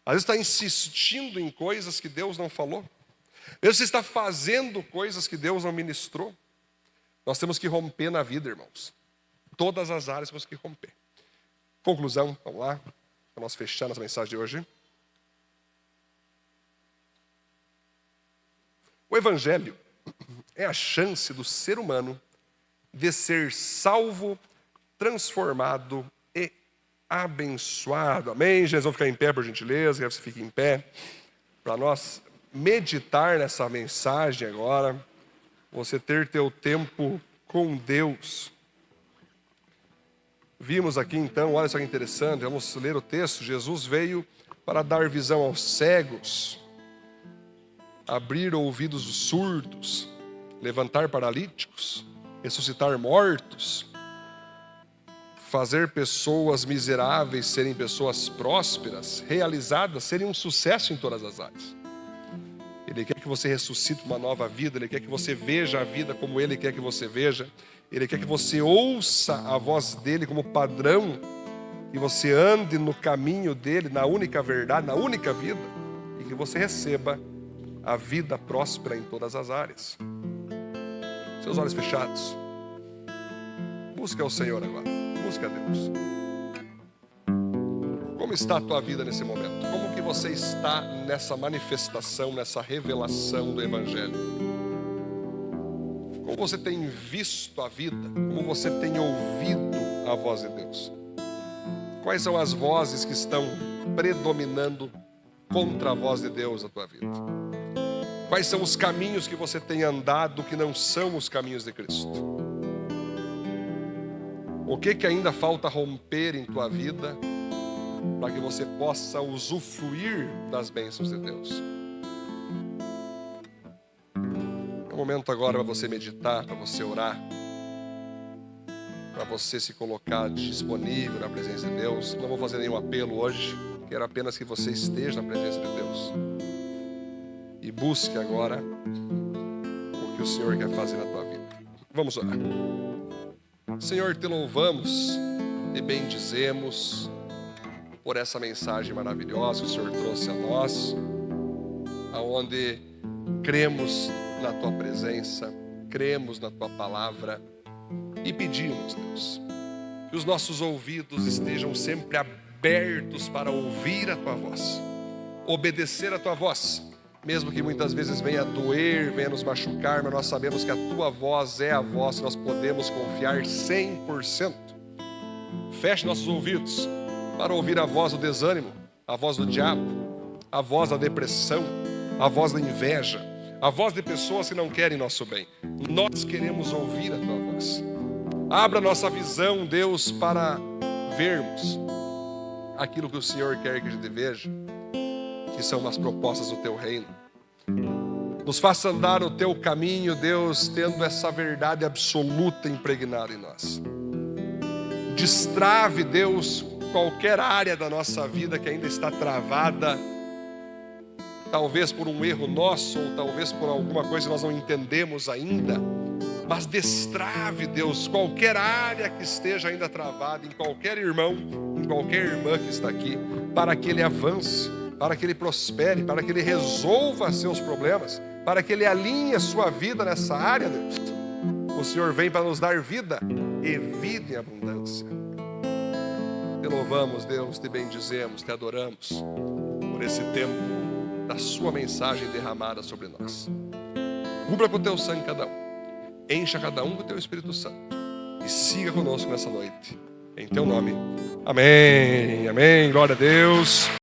Às vezes está insistindo em coisas que Deus não falou. Às vezes você está fazendo coisas que Deus não ministrou. Nós temos que romper na vida, irmãos. Todas as áreas temos que romper. Conclusão, vamos lá, para nós fechar nossa mensagem de hoje. O Evangelho é a chance do ser humano de ser salvo, transformado e abençoado. Amém? Jesus, vão ficar em pé, por gentileza, quero que você fique em pé, para nós meditar nessa mensagem agora, você ter teu tempo com Deus. Vimos aqui então, olha só que interessante, vamos ler o texto. Jesus veio para dar visão aos cegos, abrir ouvidos dos surdos, levantar paralíticos, ressuscitar mortos, fazer pessoas miseráveis serem pessoas prósperas, realizadas, serem um sucesso em todas as áreas. Ele quer que você ressuscite uma nova vida, Ele quer que você veja a vida como Ele quer que você veja, Ele quer que você ouça a voz dEle como padrão, que você ande no caminho dEle, na única verdade, na única vida, e que você receba a vida próspera em todas as áreas. Seus olhos fechados. Busca o Senhor agora. Busca a Deus. Como está a tua vida nesse momento? Como que você está nessa manifestação, nessa revelação do Evangelho? Como você tem visto a vida? Como você tem ouvido a voz de Deus? Quais são as vozes que estão predominando contra a voz de Deus na tua vida? Quais são os caminhos que você tem andado que não são os caminhos de Cristo? O que ainda falta romper em tua vida para que você possa usufruir das bênçãos de Deus? É o momento agora para você meditar, para você orar, para você se colocar disponível na presença de Deus. Não vou fazer nenhum apelo hoje, quero apenas que você esteja na presença de Deus. E busque agora o que o Senhor quer fazer na tua vida. Vamos orar. Senhor, te louvamos e bendizemos por essa mensagem maravilhosa que o Senhor trouxe a nós, aonde cremos na Tua presença, cremos na Tua palavra e pedimos, Deus, que os nossos ouvidos estejam sempre abertos para ouvir a Tua voz, obedecer a Tua voz, mesmo que muitas vezes venha doer, venha nos machucar, mas nós sabemos que a Tua voz é a voz que nós podemos confiar 100%. Feche nossos ouvidos para ouvir a voz do desânimo, a voz do diabo, a voz da depressão, a voz da inveja, a voz de pessoas que não querem nosso bem. Nós queremos ouvir a Tua voz. Abra nossa visão, Deus, para vermos aquilo que o Senhor quer que a gente veja, que são as propostas do Teu reino. Nos faça andar no Teu caminho, Deus, tendo essa verdade absoluta impregnada em nós. Destrave, Deus, qualquer área da nossa vida que ainda está travada, talvez por um erro nosso, ou talvez por alguma coisa que nós não entendemos ainda, mas destrave, Deus, qualquer área que esteja ainda travada, em qualquer irmão, em qualquer irmã que está aqui, para que ele avance, para que ele prospere, para que ele resolva seus problemas, para que ele alinhe a sua vida nessa área, Deus. O Senhor vem para nos dar vida e vida em abundância. Te louvamos, Deus, te bendizemos, te adoramos por esse tempo da sua mensagem derramada sobre nós. Cubra com o Teu sangue cada um, encha cada um com o Teu Espírito Santo e siga conosco nessa noite. Em Teu nome, amém, amém, glória a Deus.